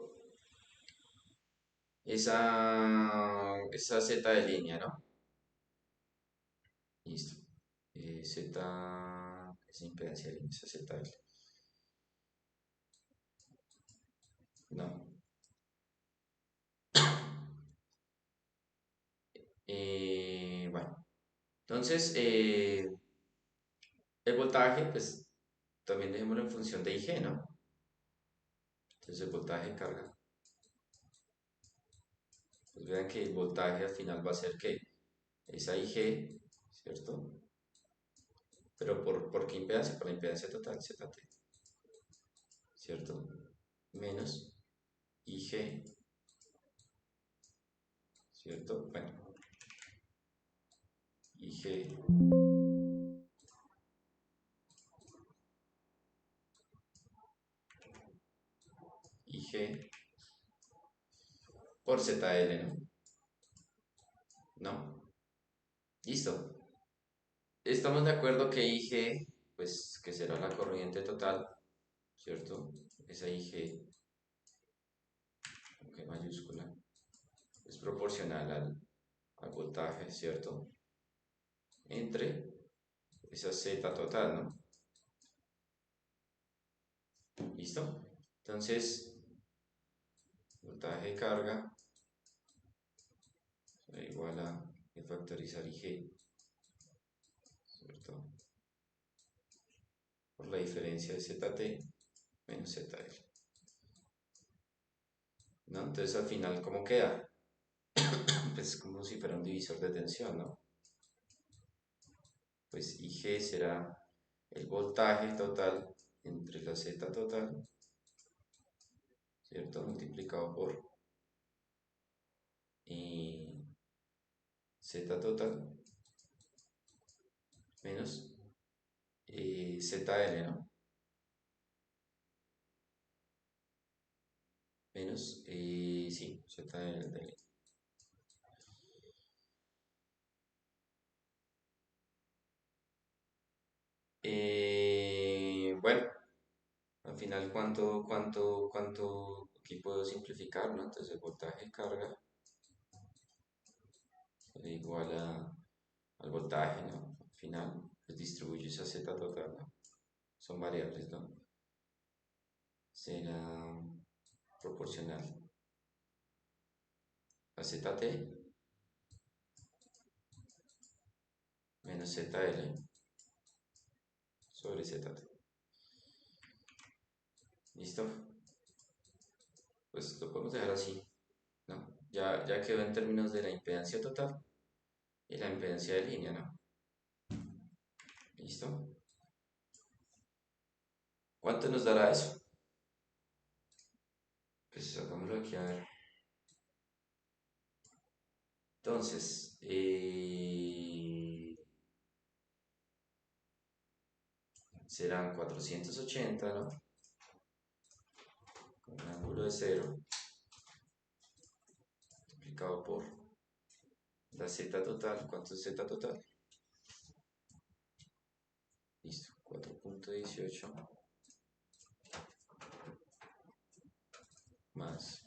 esa Z de línea, ¿no? Listo. Z, esa impedancia de línea, esa ZL. No. Bueno, entonces el voltaje, pues también dejémoslo en función de IG, ¿no? Entonces el voltaje de carga. Pues vean que el voltaje al final va a ser que esa IG, ¿cierto? Pero ¿por qué impedancia? Por la impedancia total, ZT, ¿cierto? Menos IG, ¿cierto? Bueno, IG, IG por ZL, ¿no? ¿No? Listo. Estamos de acuerdo que IG, pues que será la corriente total, ¿cierto? Esa IG, aunque mayúscula, es proporcional al voltaje, ¿cierto? Entre esa Z total, ¿no? ¿Listo? Entonces, voltaje de carga será igual a factorizar IG, ¿cierto? Por la diferencia de ZT menos ZL. ¿No? Entonces al final, ¿cómo queda? Pues como si fuera un divisor de tensión, ¿no? Pues IG será el voltaje total entre la Z total, ¿cierto? Multiplicado por Z total menos ZL, ¿no? Menos, sí, ZL. Bueno, al final, ¿cuánto aquí puedo simplificar, ¿no? Entonces el voltaje de carga será igual al voltaje, ¿no? Al final, pues distribuyo esa Z total, ¿no? Son variables, ¿no? Será proporcional a ZT menos ZL sobre ZT. ¿Listo? Pues lo podemos dejar así, ¿no? Ya quedó en términos de la impedancia total y la impedancia de línea, ¿no? ¿Listo? ¿Cuánto nos dará eso? Pues sacámoslo aquí a ver. Entonces, serán 480, ¿no? Con un ángulo de 0 multiplicado por la z total. ¿Cuánto es z total? Listo, 4.18 más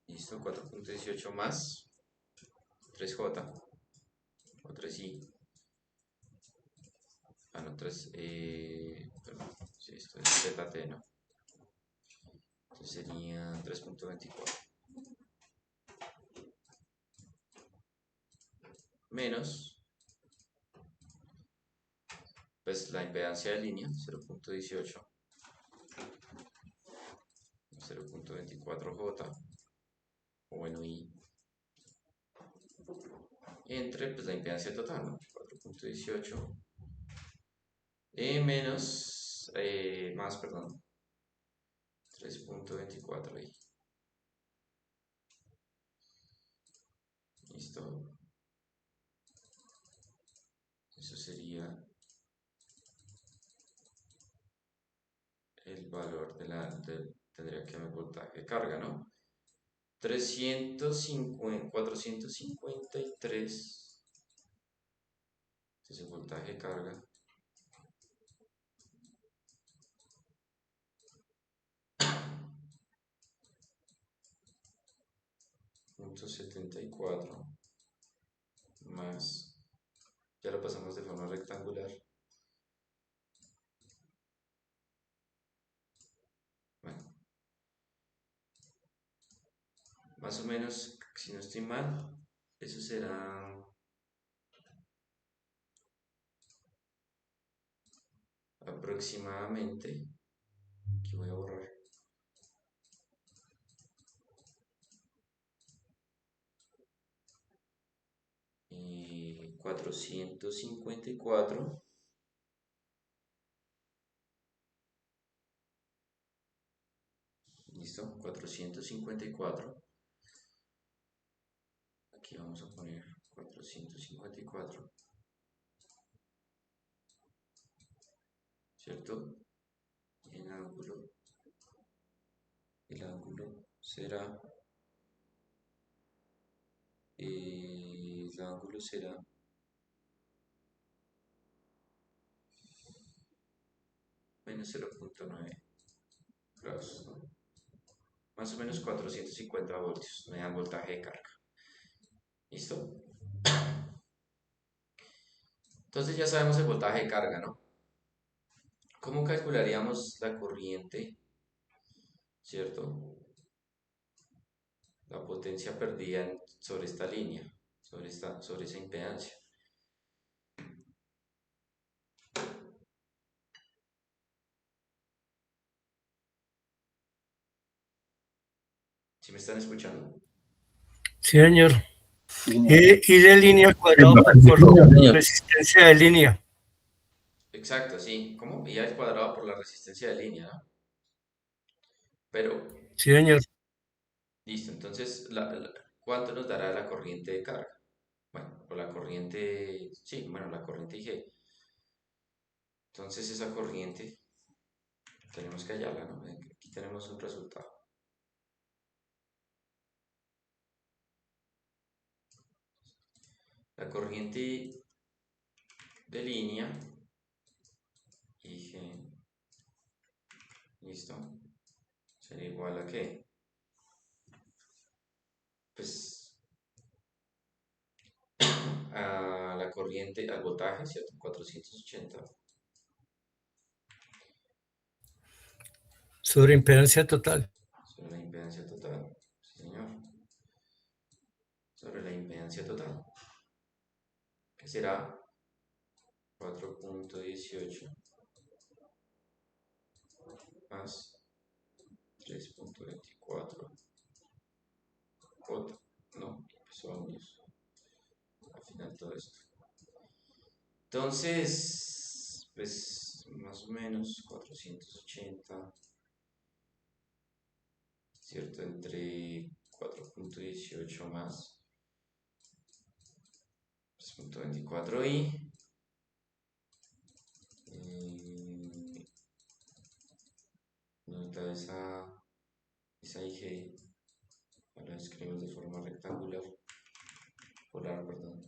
listo, 4.18 más 3j o 3i. Ah, no, 3, perdón, sí, esto es ZT, ¿no? Entonces sería 3.24 menos, pues la impedancia de línea, 0.18, 0.24j, o bueno, y entre, pues la impedancia total, ¿no? 4.18 menos, más, perdón, 3.24 ahí. Listo. Eso sería el valor tendría que haber voltaje de carga, ¿no? 453. Entonces, voltaje de carga. .74 más, ya lo pasamos de forma rectangular. Bueno, más o menos, si no estoy mal, eso será aproximadamente, aquí voy a borrar, 454. Listo, 454. Aquí vamos a poner 454, ¿cierto? Y el ángulo será, menos 0.9 grados, ¿no? Más o menos 450 voltios, me dan voltaje de carga. ¿Listo? Entonces ya sabemos el voltaje de carga, ¿no? ¿Cómo calcularíamos la corriente, cierto? La potencia perdida sobre esta línea, sobre esa impedancia. ¿Sí me están escuchando? Sí, señor. Y de línea cuadrado por resistencia de línea. Exacto, sí. ¿Cómo? Y al cuadrado por la resistencia de línea, ¿no? Pero, Sí, señor. listo. Entonces, ¿cuánto nos dará la corriente de carga? Bueno, o la corriente, sí, bueno, la corriente IG. Entonces, esa corriente tenemos que hallarla, ¿no? Aquí tenemos un resultado. La corriente de línea IG, ¿listo? Sería igual a ¿qué? Pues a la corriente, al voltaje, ¿cierto? 480 Sobre impedancia total. sobre la impedancia total. Sí, señor. Sobre la impedancia total, que será 4.18 más 3.24 todo esto. Entonces, pues más o menos 480, ¿cierto? Entre 4.18 más 3.24 y nota esa IG, la escribimos de forma rectangular, polar, perdón.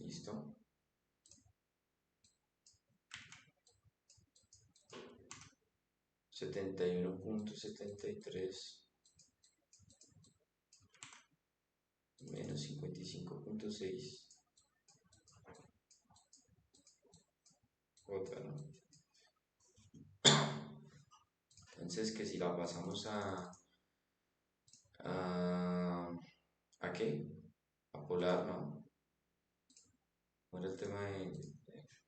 Listo. $71.73 menos 55.6. Otra, ¿no? Entonces, que si la pasamos ¿a qué? A polar, ¿no? Bueno, el tema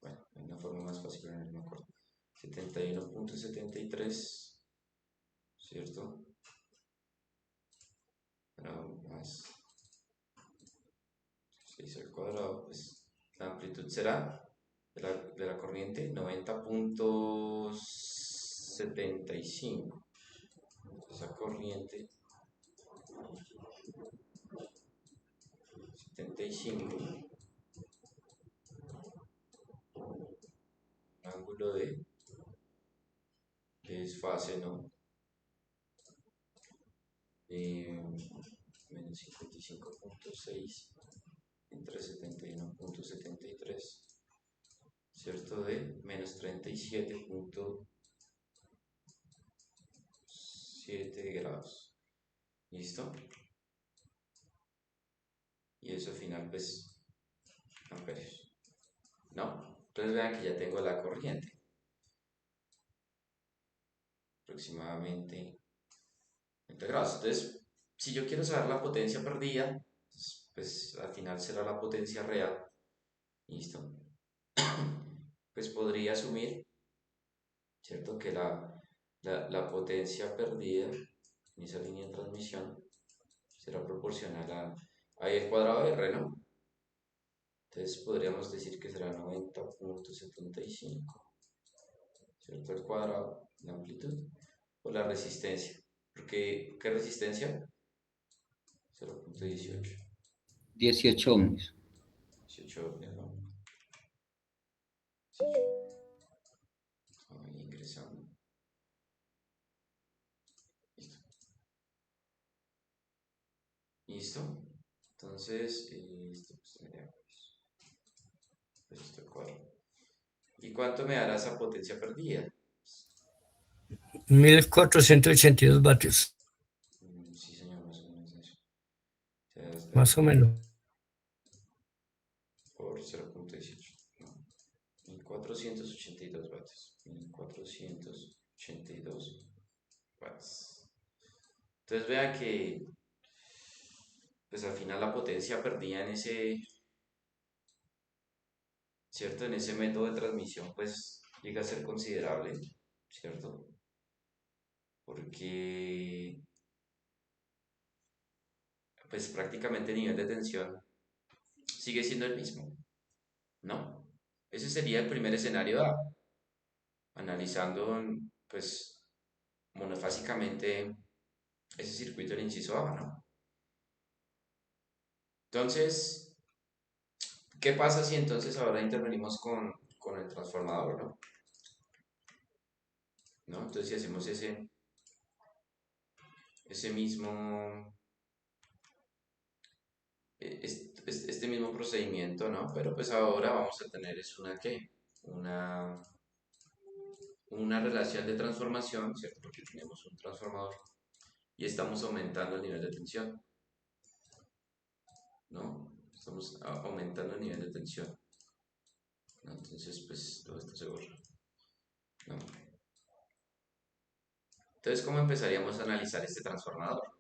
bueno, hay una forma más fácil, pero no me acuerdo. 71.73, ¿cierto? Pero más 6 al cuadrado, pues la amplitud será de la corriente 90.75. Esa corriente 75, ángulo de desfase, ¿no? Menos 55.6 entre 71.73, ¿cierto? De menos 37.7 grados. ¿Listo? Y eso al final, pues, amperios. ¿No? Entonces vean que ya tengo la corriente. Aproximadamente 20 grados. Entonces, si yo quiero saber la potencia perdida, pues al final será la potencia real. ¿Listo? Pues podría asumir, ¿cierto? Que la potencia perdida en esa línea de transmisión será proporcional a el cuadrado de R, ¿no? Entonces podríamos decir que será 90.75, ¿cierto? El cuadrado, la amplitud, o la resistencia. Porque, ¿qué resistencia? 0.18. 18 ohms. 18 ohms, ¿no? Ahí ingresando. Listo. ¿Listo? Entonces, esto pues sería pues esto cuadrado. ¿Y cuánto me dará esa potencia perdida? 1482 vatios, Sí, señor, más o menos eso. O sea, más o menos. por 0.18, ¿no? 1482 vatios. 1482 watts. Entonces vean que pues al final la potencia perdida en ese, ¿cierto? En ese método de transmisión pues llega a ser considerable, ¿cierto? Porque pues prácticamente el nivel de tensión sigue siendo el mismo, ¿no? Ese sería el primer escenario A, analizando pues monofásicamente ese circuito en inciso A, ¿no? Entonces, ¿qué pasa si entonces ahora intervenimos con el transformador, ¿no? ¿No? Entonces si hacemos ese mismo, este mismo procedimiento, ¿no? Pero pues ahora vamos a tener es ¿qué? Una relación de transformación, ¿cierto? Porque tenemos un transformador y estamos aumentando el nivel de tensión, ¿no? Estamos aumentando el nivel de tensión, ¿no? Entonces, pues todo esto se borra, ¿no? Entonces, ¿cómo empezaríamos a analizar este transformador?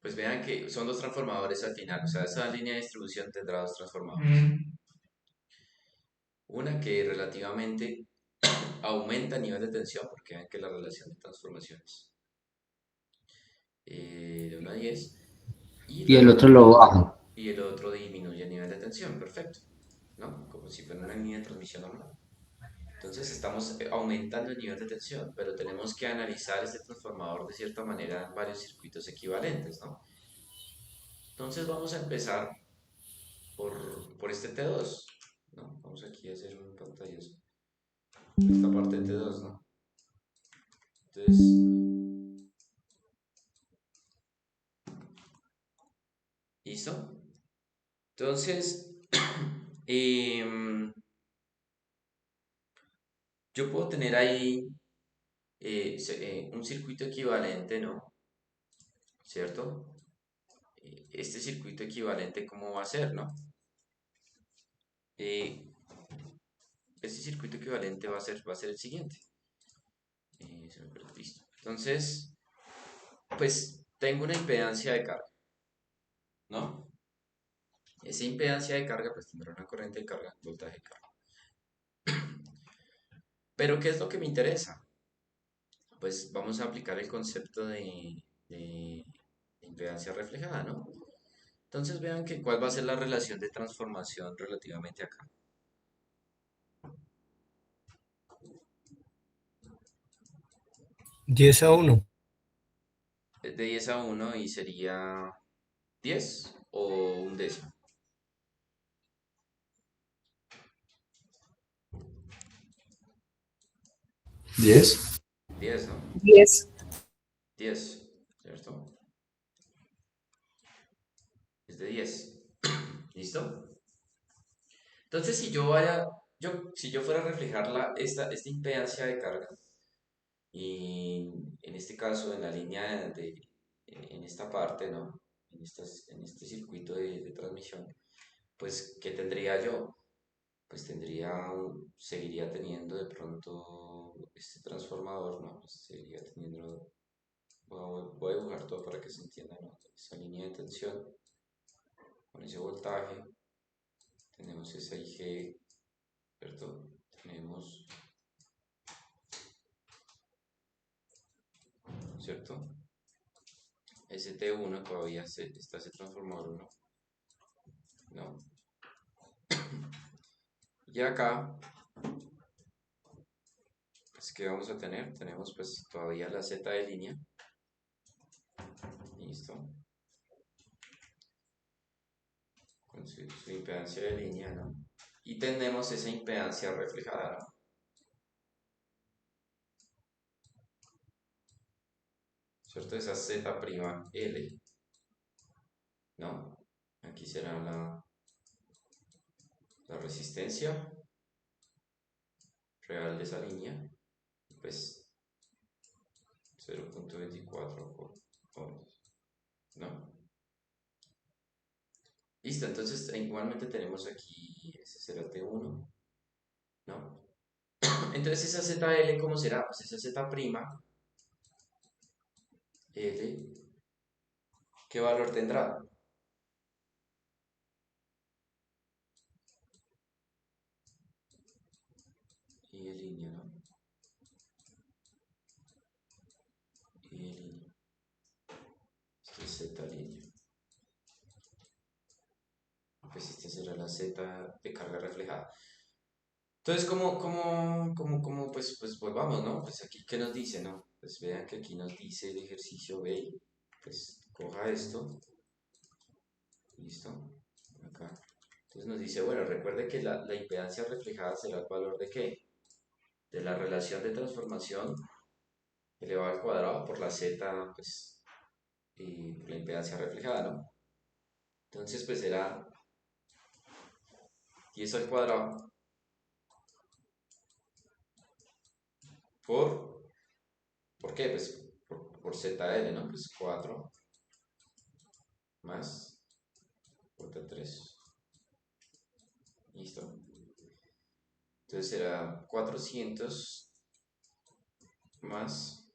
Pues vean que son dos transformadores al final, o sea, esa línea de distribución tendrá dos transformadores. Una que relativamente aumenta el nivel de tensión, porque vean que la relación de transformaciones de 1 a 10, Y el otro lo bajo. y el otro disminuye el nivel de tensión, perfecto, ¿no? Como si fuera una línea de transmisión normal. Entonces estamos aumentando el nivel de tensión, pero tenemos que analizar este transformador de cierta manera en varios circuitos equivalentes, ¿no? Entonces vamos a empezar por este T2, ¿no? Vamos aquí a hacer un pantallazo. Esta parte de T2, ¿no? Entonces, ¿listo? Entonces, yo puedo tener ahí un circuito equivalente, ¿no? ¿Cierto? Este circuito equivalente, ¿cómo va a ser, no? Eh, este circuito equivalente va a ser el siguiente. Se me perdió, listo. Entonces, pues tengo una impedancia de carga, ¿no? Esa impedancia de carga pues tendrá una corriente de carga, voltaje de carga. Pero ¿qué es lo que me interesa? Pues vamos a aplicar el concepto de impedancia reflejada, ¿no? Entonces vean que cuál va a ser la relación de transformación relativamente acá. 10-1. Es de 10 a 1 y sería 10 o un décimo. 10. 10, ¿no? 10. 10, ¿cierto? Es de 10. ¿Listo? Entonces, si yo fuera a reflejar esta impedancia de carga, y en este caso en la línea en esta parte, ¿no? En este circuito de transmisión, pues, ¿qué tendría yo? Pues seguiría teniendo de pronto este transformador, ¿no? Pues seguiría teniendo, voy a dibujar todo para que se entienda, ¿no? Esa línea de tensión, con ese voltaje, tenemos esa IG, ¿cierto? Tenemos, ¿cierto? ST1 todavía está ese transformador 1, ¿no? Y acá, pues, ¿qué vamos a tener? Tenemos pues todavía la Z de línea, listo, con su impedancia de línea, ¿no? Y tenemos esa impedancia reflejada, ¿no? ¿Cierto? Esa Z'L, ¿no? Aquí será la resistencia real de esa línea, pues 0.24 ohms, ¿no? Listo, entonces igualmente tenemos aquí ese será T1, ¿no? Entonces esa ZL, ¿cómo será? Pues esa Z', L, ¿qué valor tendrá? Y en línea, ¿no? Y en línea. Esto es Z línea. Pues esta será la Z de carga reflejada. Entonces, pues volvamos, ¿no? Pues aquí, ¿qué nos dice, no? Pues vean que aquí nos dice el ejercicio B. Pues coja esto. Listo. Acá. Entonces nos dice, bueno, recuerde que la impedancia reflejada será el valor de ¿qué? De la relación de transformación elevado al cuadrado por la Z, pues, y la impedancia reflejada, ¿no? Entonces, pues será 10 al cuadrado por, ¿por qué? Pues por ZL, ¿no? Pues 4 más J3. Listo. Entonces será 400 más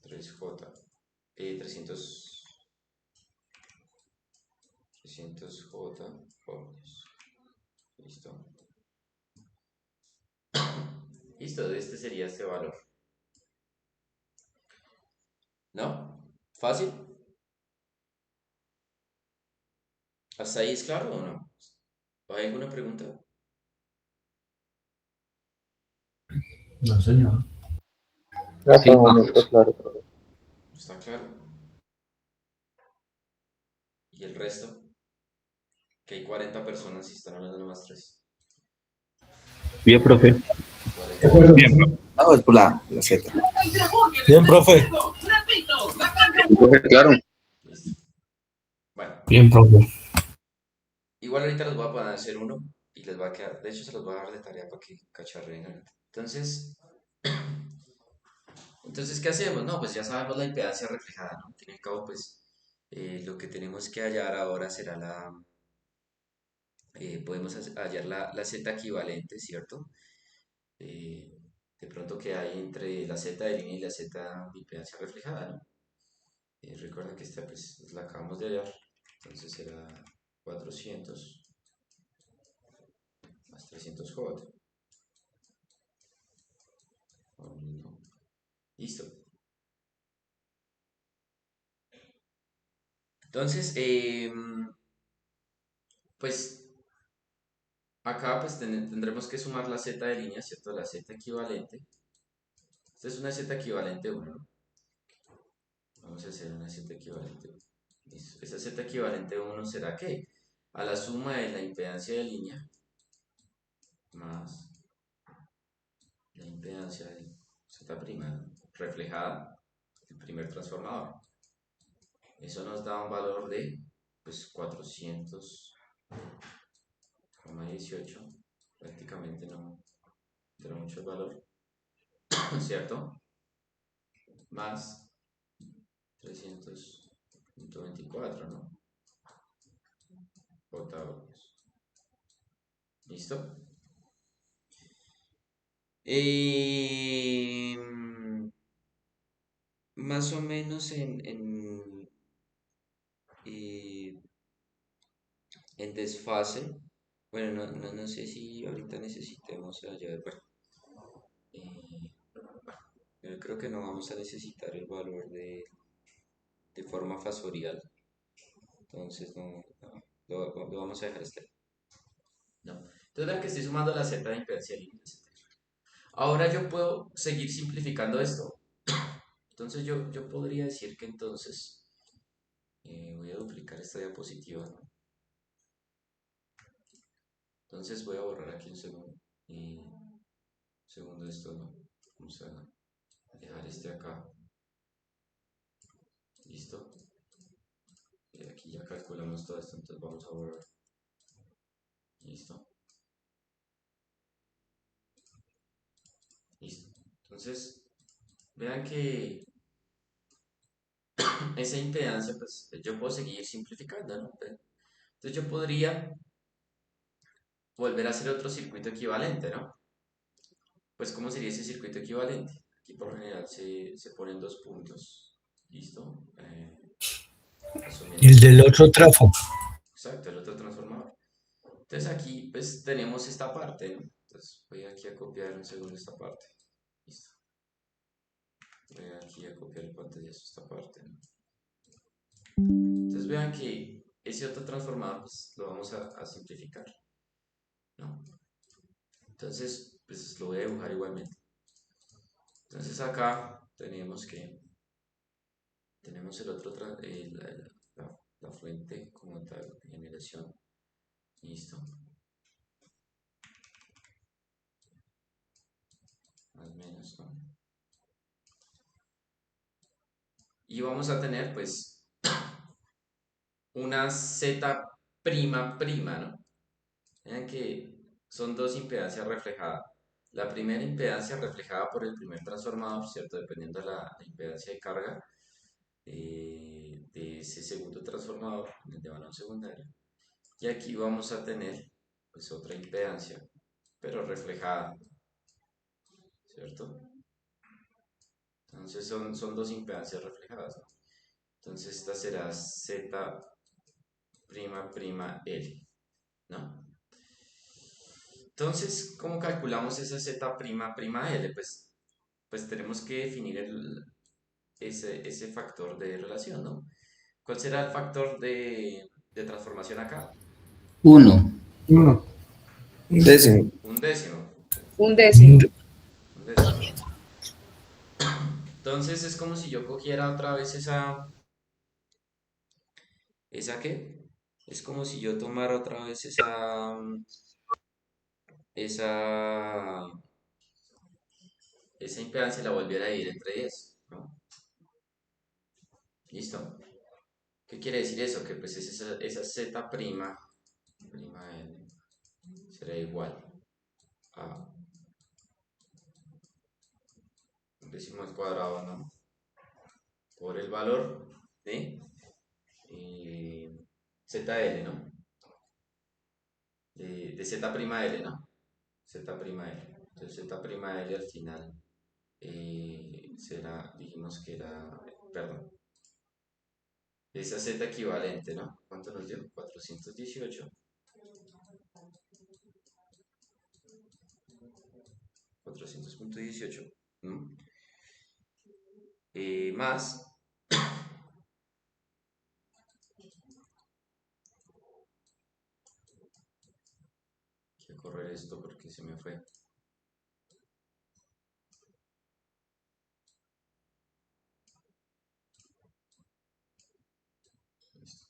3J. 300J ohmios. Listo. Listo, este sería este valor. ¿No? ¿Fácil? ¿Hasta ahí es claro o no? ¿Hay alguna pregunta? No, señor. Hasta Sí, el momento, vamos. claro. ¿Está claro? ¿Y el resto? Que hay 40 personas y están hablando nomás 3. Bien, profe. 40. Bien, profe. No, es por la Z. Bien, profe. Profe, claro. Listo. Bueno, Bien, profe. igual ahorita les voy a poner a hacer uno y les va a quedar, de hecho se los voy a dar de tarea para que cacharren ahorita. Entonces, ¿qué hacemos? No, pues ya sabemos la impedancia reflejada, ¿no? Al fin y al cabo, pues lo que tenemos que hallar ahora será podemos hallar la Z equivalente, ¿cierto? Eh, de pronto que hay entre la Z de línea y la Z de impedancia reflejada, ¿no? Recuerda que esta pues la acabamos de hallar, entonces será 400 más 300 J. Listo. Entonces, pues acá pues tendremos que sumar la Z de línea, ¿cierto? La Z equivalente. Esta es una Z equivalente 1, ¿no? Vamos a hacer una Z equivalente 1. Listo. Esa Z equivalente 1 será ¿qué? A la suma de la impedancia de línea más la impedancia de Z' reflejada el primer transformador. Eso nos da un valor de pues 400,18. Prácticamente no tendrá mucho valor, ¿cierto? Más 300,24, ¿no? Octavos. ¿Listo? Más o menos eh, en desfase. Bueno, no sé si ahorita necesitemos allá. Bueno, eh, yo creo que no vamos a necesitar el valor de forma fasorial. Entonces lo vamos a dejar hasta ahí. No. Entonces vean que estoy sumando la Z de impedancia libre. Ahora yo puedo seguir simplificando esto. Entonces yo podría decir que entonces voy a duplicar esta diapositiva, ¿no? Entonces voy a borrar aquí un segundo. Segundo esto, ¿no? Vamos a dejar este acá. Listo. Y aquí ya calculamos todo esto, entonces vamos a borrar. Listo. Listo. Entonces, vean que esa impedancia, pues yo puedo seguir simplificando, ¿no? Entonces yo podría volver a hacer otro circuito equivalente, ¿no? Pues ¿cómo sería ese circuito equivalente? Aquí por lo general se ponen 2 puntos. ¿Listo? Y el Asumiendo del otro trafo. exacto, el otro transformador. Entonces aquí pues tenemos esta parte, ¿no? Entonces voy aquí a copiar un segundo esta parte. Listo. Voy aquí a copiar el pantallazo esta parte, ¿no? Entonces vean que ese otro transformador pues lo vamos a simplificar, ¿no? Entonces pues lo voy a dibujar igualmente. Entonces acá tenemos tenemos el otro, la fuente como tal, generación. Listo. Más o menos, ¿no? Y vamos a tener pues una Z prima prima, ¿no? Vean que son dos impedancias reflejadas. La primera impedancia reflejada por el primer transformador, ¿cierto? Dependiendo de la impedancia de carga de ese segundo transformador, en el de balón secundario. Y aquí vamos a tener pues otra impedancia, pero reflejada, ¿cierto? Entonces son dos impedancias reflejadas, ¿no? Entonces esta será Z prima prima L, ¿no? Entonces, ¿cómo calculamos esa Z prima prima L? Pues tenemos que definir ese factor de relación, ¿no? ¿Cuál será el factor de transformación acá? 1. Uno. Décimo. Un décimo. Un décimo. Un décimo. Entonces es como si yo cogiera otra vez ¿esa qué? Es como si yo tomara otra vez esa, esa impedancia y la volviera a dividir entre 10, ¿no? ¿Listo? ¿Qué quiere decir eso? Que pues esa z prima n, será igual a un décimo al cuadrado, ¿no? Por el valor de ZL, ¿no? De Z'L, ¿no? Z'L. Entonces Z'L al final será, dijimos que era, perdón, esa Z equivalente, ¿no? ¿Cuánto nos dio? 418. 400.18. Más. Voy a correr esto porque se me fue. Listo.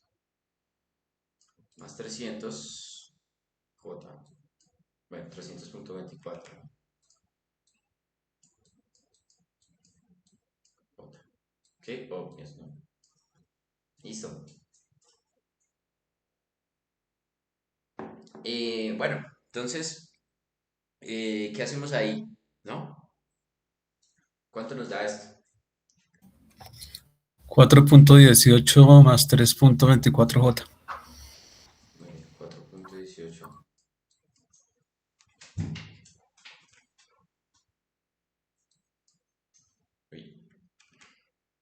Más 300 J. Bueno, 300.24. J. Qué obvios, ¿no? Listo. Bueno, entonces, ¿qué hacemos ahí? ¿No? ¿Cuánto nos da esto? 4.18 más 3.24J. 4.18.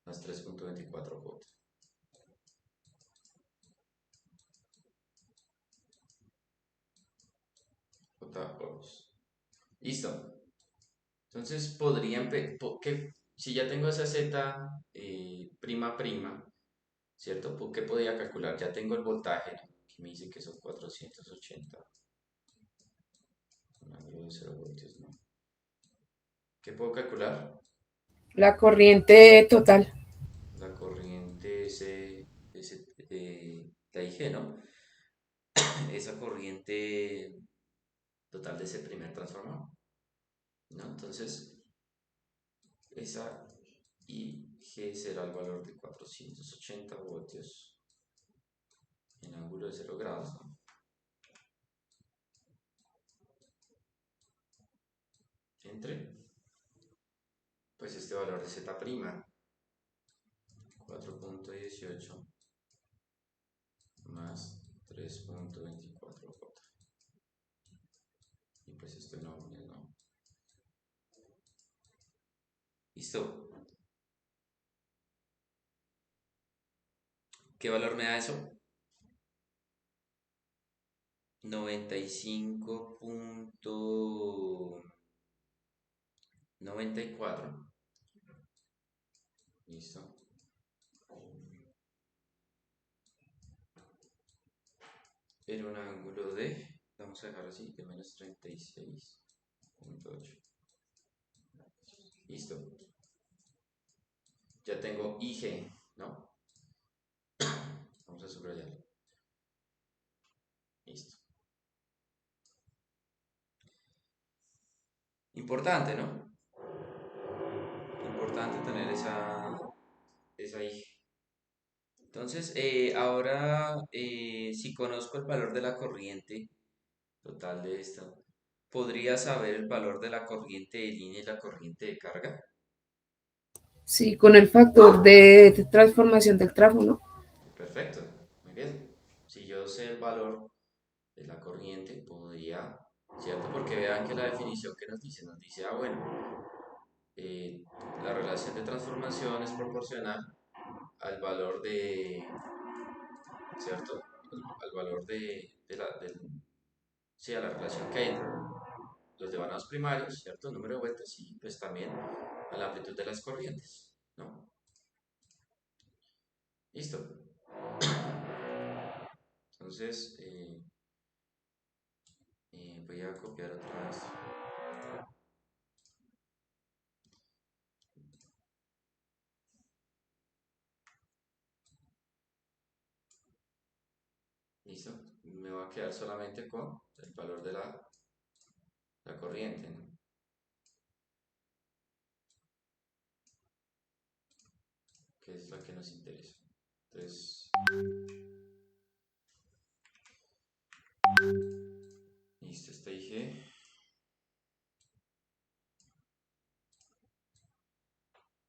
Más 3.24J. Listo. Entonces podrían, que si ya tengo esa z prima prima, ¿cierto? ¿Qué podría calcular? Ya tengo el voltaje, ¿no? Que me dice que son 480. Un ángulo de 0 voltios, ¿no? ¿Qué puedo calcular? La corriente total. La corriente la IG, ¿no? Esa corriente total de ese primer transformador, ¿no? Entonces, esa IG será el valor de 480 voltios en ángulo de 0 grados, ¿no? Entre, pues este valor de Z', 4.18 más 3.24J. Y pues esto enorme, ¿no? Listo. ¿Qué valor me da eso? 95.94. Listo. En un ángulo de, vamos a dejar así, de menos 36.8. Listo. Ya tengo IG, ¿no? Vamos a subrayarlo. Listo. Importante, ¿no? Importante tener esa IG. Entonces, ahora, si conozco el valor de la corriente total de esta, ¿podría saber el valor de la corriente de línea y la corriente de carga? Sí, con el factor de transformación del tráfono. Perfecto, muy bien. Si yo sé el valor de la corriente, podría, ¿cierto? Porque vean que la definición que nos dice, bueno, la relación de transformación es proporcional al valor ¿cierto? Al valor sí, a la relación que hay entre los devanados primarios, ¿cierto? El número de vueltas y pues también a la amplitud de las corrientes, ¿no? Listo. Entonces, voy a copiar otra vez. Listo. Me va a quedar solamente con el valor de la corriente, ¿no? Que es la que nos interesa. Entonces, listo, esta IG.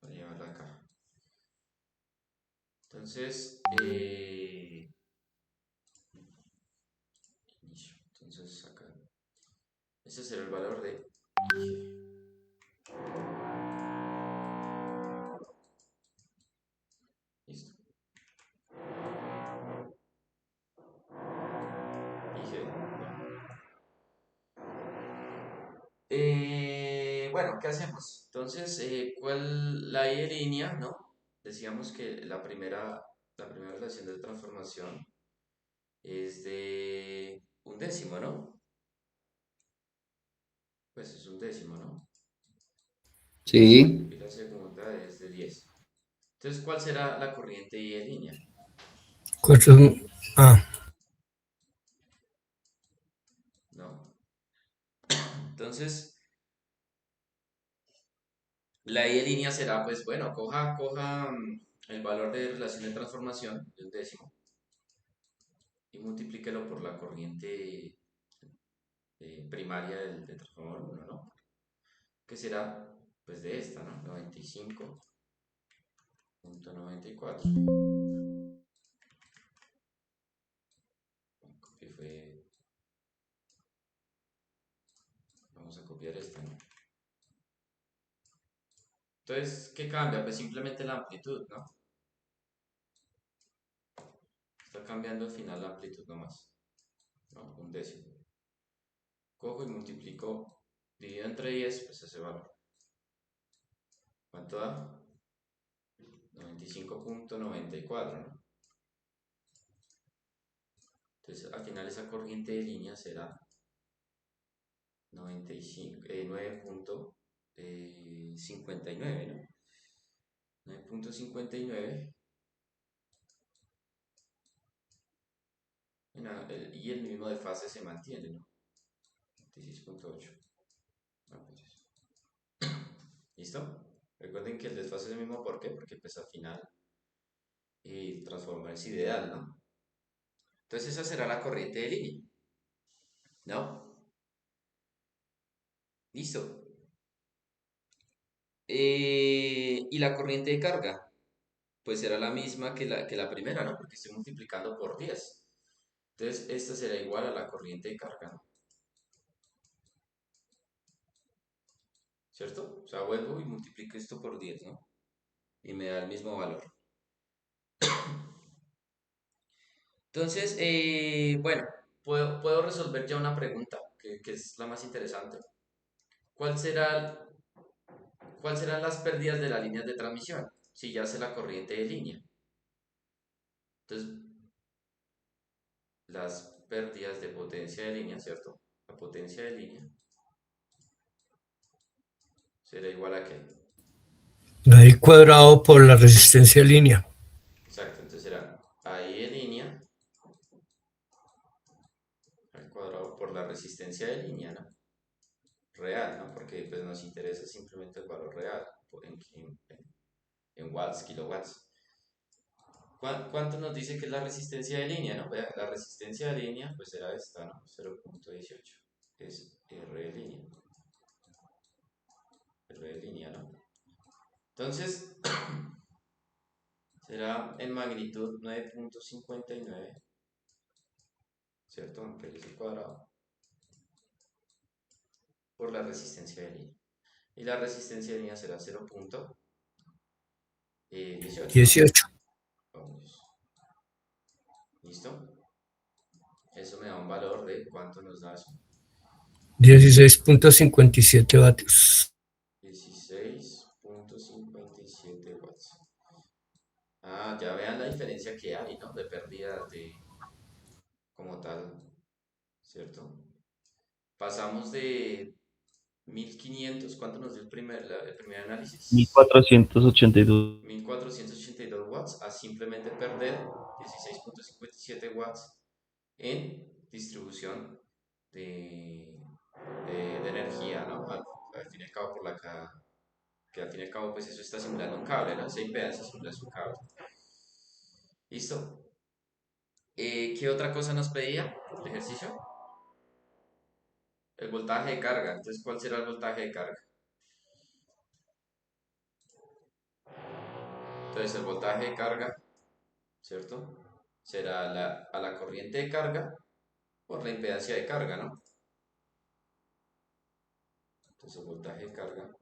Voy a llevarla acá. Entonces, inicio. Entonces, acá. Ese será el valor de IG. Listo. IG. Bueno, ¿qué hacemos? Entonces, la I de línea, ¿no? Decíamos que la primera relación de transformación es de un décimo, ¿no? Pues es un décimo, ¿no? Sí. Y la segunda es de 10. Entonces, ¿cuál será la corriente I de línea? ¿No? Entonces, la I de línea será, pues bueno, coja el valor de relación de transformación de un décimo y multiplíquelo por la corriente primaria del transformador 1, ¿no? Que será, pues de esta, ¿no? 95.94. Vamos a copiar esta, ¿no? Entonces, ¿qué cambia? Pues simplemente la amplitud, ¿no? Está cambiando al final la amplitud nomás, ¿no? Un décimo. Cojo y multiplico, divido entre 10, pues ese valor. ¿Cuánto da? 95.94, ¿no? Entonces, al final esa corriente de línea será 9.59, ¿no? 9.59. Y el mismo de fase se mantiene, ¿no? 26.8. ¿Listo? Recuerden que el desfase es el mismo, ¿por qué? Porque pues al final transformar es ideal, ¿no? Entonces esa será la corriente de línea, ¿no? Listo. Y la corriente de carga, pues será la misma que la primera, ¿no? Porque estoy multiplicando por 10. Entonces esta será igual a la corriente de carga, ¿no? ¿Cierto? O sea, vuelvo y multiplico esto por 10, ¿no? Y me da el mismo valor. Entonces, bueno, puedo resolver ya una pregunta, que es la más interesante. ¿Cuál serán las pérdidas de las líneas de transmisión? Si ya sé la corriente de línea. Entonces, las pérdidas de potencia de línea, ¿cierto? La potencia de línea será igual a ¿qué? La I cuadrado por la resistencia de línea. Exacto, entonces será I de línea al cuadrado por la resistencia de línea, ¿no? Real, ¿no? Porque pues nos interesa simplemente el valor real en watts, kilowatts. ¿Cuánto nos dice que es la resistencia de línea, no? Vea, la resistencia de línea pues será esta, ¿no? 0.18 es R de línea. R de línea, ¿no? Entonces, será en magnitud 9.59, ¿cierto? Amperes al cuadrado por la resistencia de línea. Y la resistencia de línea será 0.18. 18. Vamos. ¿Listo? Eso me da un valor de ¿cuánto nos da eso? 16.57 vatios. 16.57 watts. ya vean la diferencia que hay, ¿no? De pérdida de como tal, ¿cierto? Pasamos de 1500, ¿cuánto nos dio el primer análisis? 1482. 1482 watts a simplemente perder 16.57 watts en distribución de energía, ¿no? Al fin y al cabo, que al fin y al cabo, pues eso está simulando un cable, ¿no? Esa impedancia simula un cable. ¿Listo? ¿Qué otra cosa nos pedía el ejercicio? El voltaje de carga. Entonces, ¿cuál será el voltaje de carga? Entonces, el voltaje de carga, ¿cierto? Será a la corriente de carga por la impedancia de carga, ¿no? Entonces, el voltaje de carga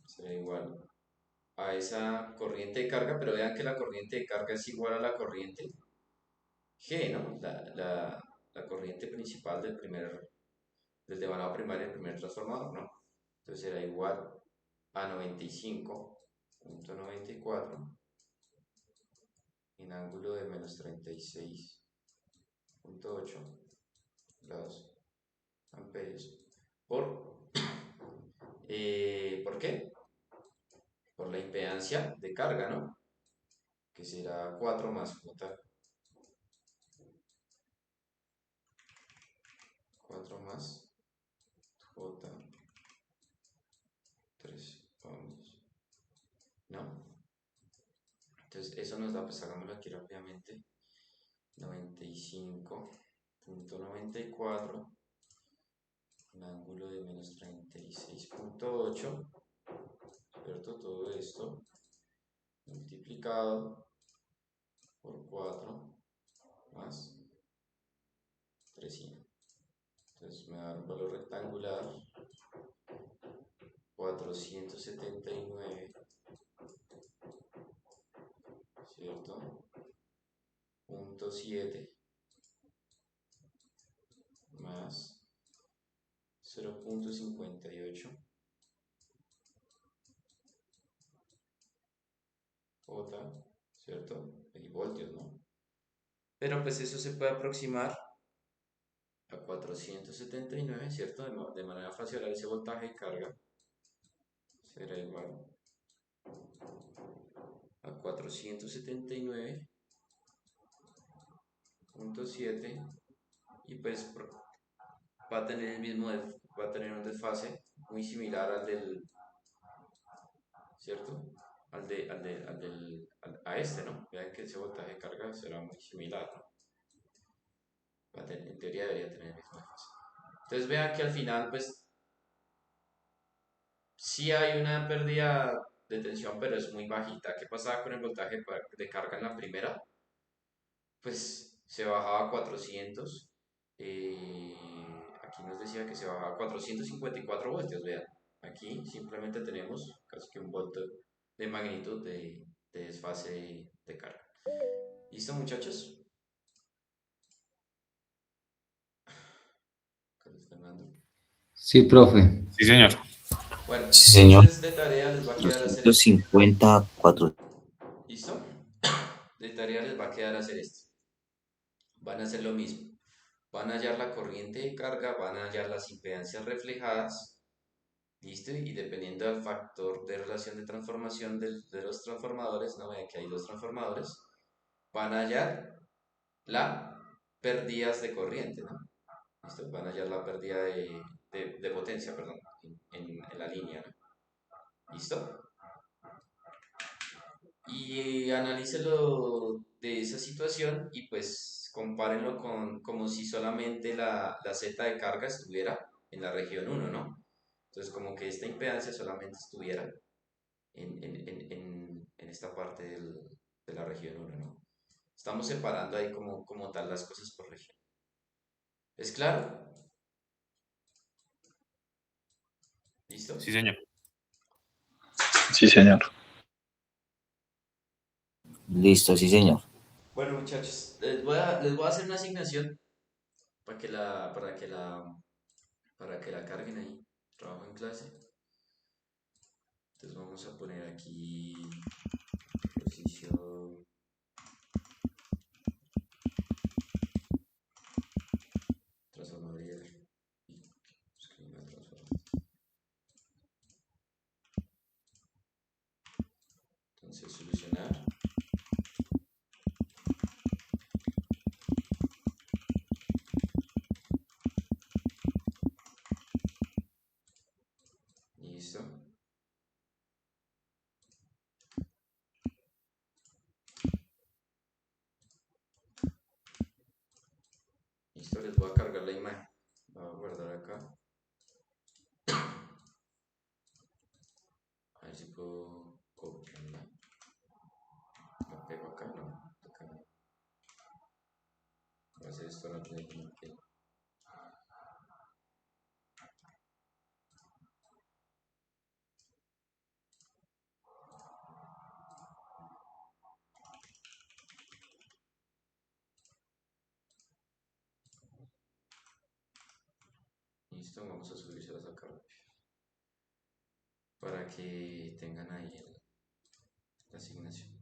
será igual a esa corriente de carga, pero vean que la corriente de carga es igual a la corriente G, ¿no? La corriente principal del devanado primario del primer transformador, ¿no? Entonces será igual a 95.94 en ángulo de menos 36.8 grados amperios ¿por qué? Por la impedancia de carga, ¿no? Que será 4 más J, 4 más J, 3 ohms, ¿no? Entonces eso nos da, pues hagámoslo aquí rápidamente, 95.94, un ángulo de menos 36.8, ¿cierto? Todo esto multiplicado por 4 más 300. Entonces me da un valor rectangular 479, ¿cierto? Punto 7 más 0.58 J, ¿cierto? Y voltios, ¿no? Pero pues eso se puede aproximar a 479, ¿cierto? De manera fraccional ese voltaje de carga será igual a 479.7 y pues va a tener va a tener un desfase muy similar al del, ¿cierto? A este, ¿no? Vean que ese voltaje de carga será muy similar, ¿no? En teoría debería tener el mismo desfase. Entonces vean que al final, pues, sí hay una pérdida de tensión, pero es muy bajita. ¿Qué pasaba con el voltaje de carga en la primera? Pues se bajaba a 400. Aquí nos decía que se bajaba a 454 voltios, vean. Aquí simplemente tenemos casi que un voltio de magnitud de desfase de carga. ¿Listo, muchachos? Carlos Fernando. Sí, profe. Sí, señor. Bueno, Sí, señor. entonces de tarea les va a quedar hacer esto. 254. ¿Listo? De tarea les va a quedar hacer esto. Van a hacer lo mismo. Van a hallar la corriente de carga, van a hallar las impedancias reflejadas, ¿listo? Y dependiendo del factor de relación de transformación de los transformadores, ¿no? Vean que hay dos transformadores, van a hallar las pérdidas de corriente, ¿no? ¿Listo? Van a hallar la pérdida de potencia, perdón, en la línea, ¿no? ¿Listo? Y analícelo de esa situación y pues compárenlo con como si solamente la Z de carga estuviera en la región 1, ¿no? Entonces como que esta impedancia solamente estuviera en esta parte de la región 1, ¿no? Estamos separando ahí como tal las cosas por región. ¿Es claro? ¿Listo? Sí, señor. Sí, señor. Listo, sí, señor. Bueno, muchachos, les voy a hacer una asignación para que la carguen ahí. Trabajo en clase. Entonces vamos a poner aquí ejercicio transformador y escriba transformador. Entonces solucionar. Listo. Listo, les voy a cargar la imagen. La voy a guardar acá. A ver si puedo copiarla. La pego acá, no. Acá no. Voy a hacer esto, no tiene que. Listo, vamos a subírselas acá para que tengan ahí la asignación.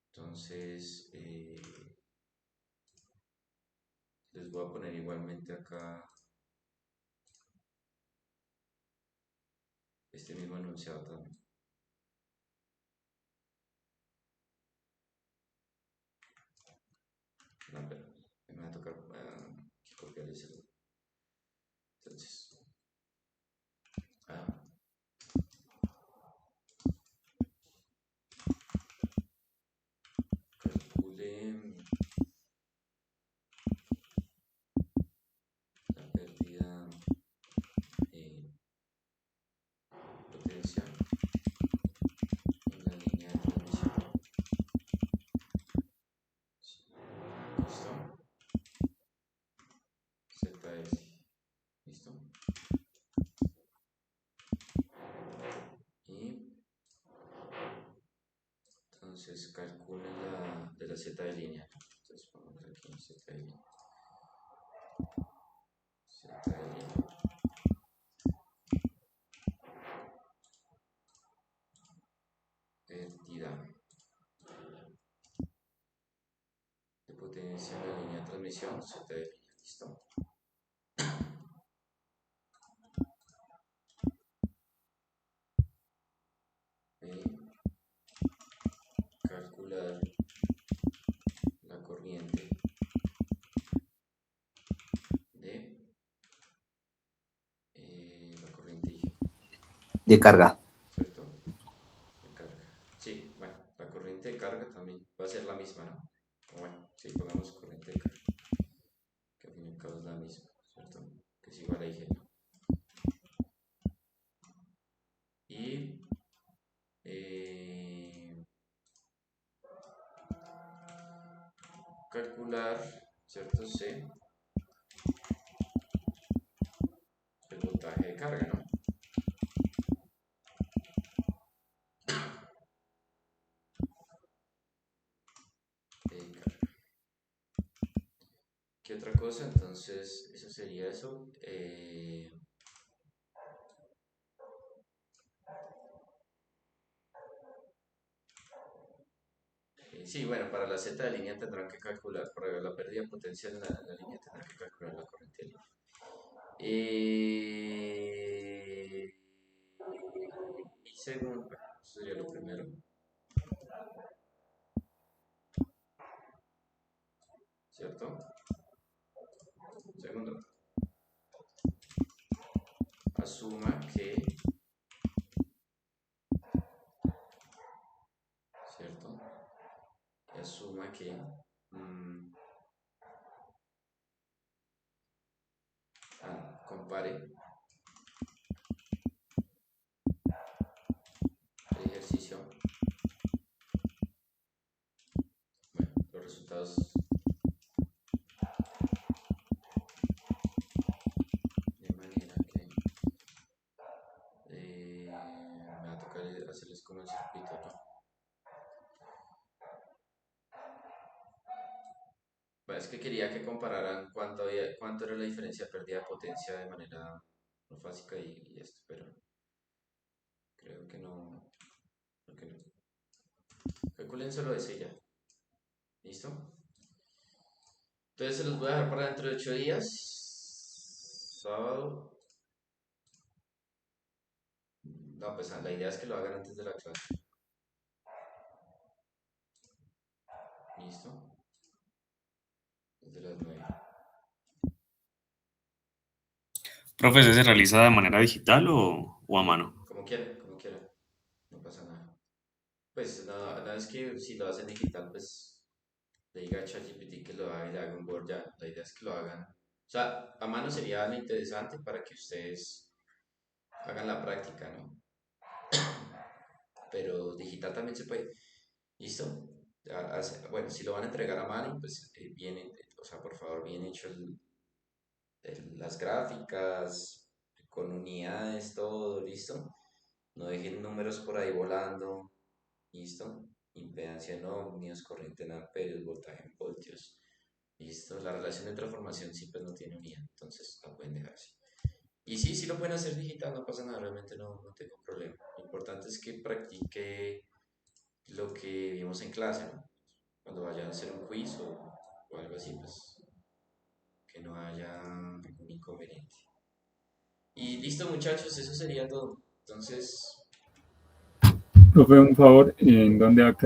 Entonces, les voy a poner igualmente acá este mismo enunciado también. No, pero me va a tocar copiar ese. Entonces, calculen la pérdida potencial en la línea de transmisión. ¿Listo? ZS. ¿Listo? Y entonces calculen la de la Z de línea. Entonces ponemos aquí Z de línea. Z de línea. Pérdida de potencia en la línea de transmisión, Z de línea. ¿Listo? Calcular la corriente de la corriente De carga. ¿cierto? De carga. Sí, bueno, la corriente de carga también va a ser la misma, ¿no? Bueno, sí, pongamos corriente de carga, que al fin y al cabo es la misma, ¿cierto? Que es igual a IG, ¿no? Y calcular, ¿cierto? C, el voltaje de carga, ¿no? De carga. ¿Qué otra cosa? Entonces, eso sería eso. Sí, bueno, para la Z de línea tendrán que calcular, para la pérdida de potencia en la línea tendrán que calcular la corriente libre. Y segundo, bueno, eso sería lo primero. ¿Cierto? Segundo, asuma que, ¿cierto? Y asuma que compare el ejercicio. Bueno, los resultados de manera que me va a tocar hacerles como el circuito, ¿no? Bueno, es que quería que compararan cuánto era la diferencia de pérdida de potencia de manera no básica y esto, pero Creo que no. Creo que no. Calculen solo ese ya. ¿Listo? Entonces se los voy a dejar para dentro de 8 días. Sábado. No, pues la idea es que lo hagan antes de la clase. ¿Listo? Desde las 9. Profe, ¿ese se realiza de manera digital o a mano? Como quieran, como quieran. No pasa nada. Pues nada es que si lo hacen digital, pues le diga a ChatGPT que lo haga y le haga un Word ya. La idea es que lo hagan. O sea, a mano sería lo interesante para que ustedes hagan la práctica, ¿no? Pero digital también se puede. ¿Listo? Bueno, si lo van a entregar a mano, pues bien, o sea, por favor, bien hecho las gráficas, con unidades, todo, ¿listo? No dejen números por ahí volando, ¿listo? Impedancia en ohmios, corriente en amperios, voltaje en voltios, ¿listo? La relación de transformación sí pues no tiene unidad, entonces la pueden dejar así. Y sí lo pueden hacer digital, no pasa nada, realmente no tengo problema. Lo importante es que practique lo que vimos en clase, ¿no? Cuando vayan a hacer un quiz o algo así, pues que no haya ningún inconveniente. Y listo, muchachos, eso sería todo. Entonces, Profe, un favor, ¿en dónde va a quedar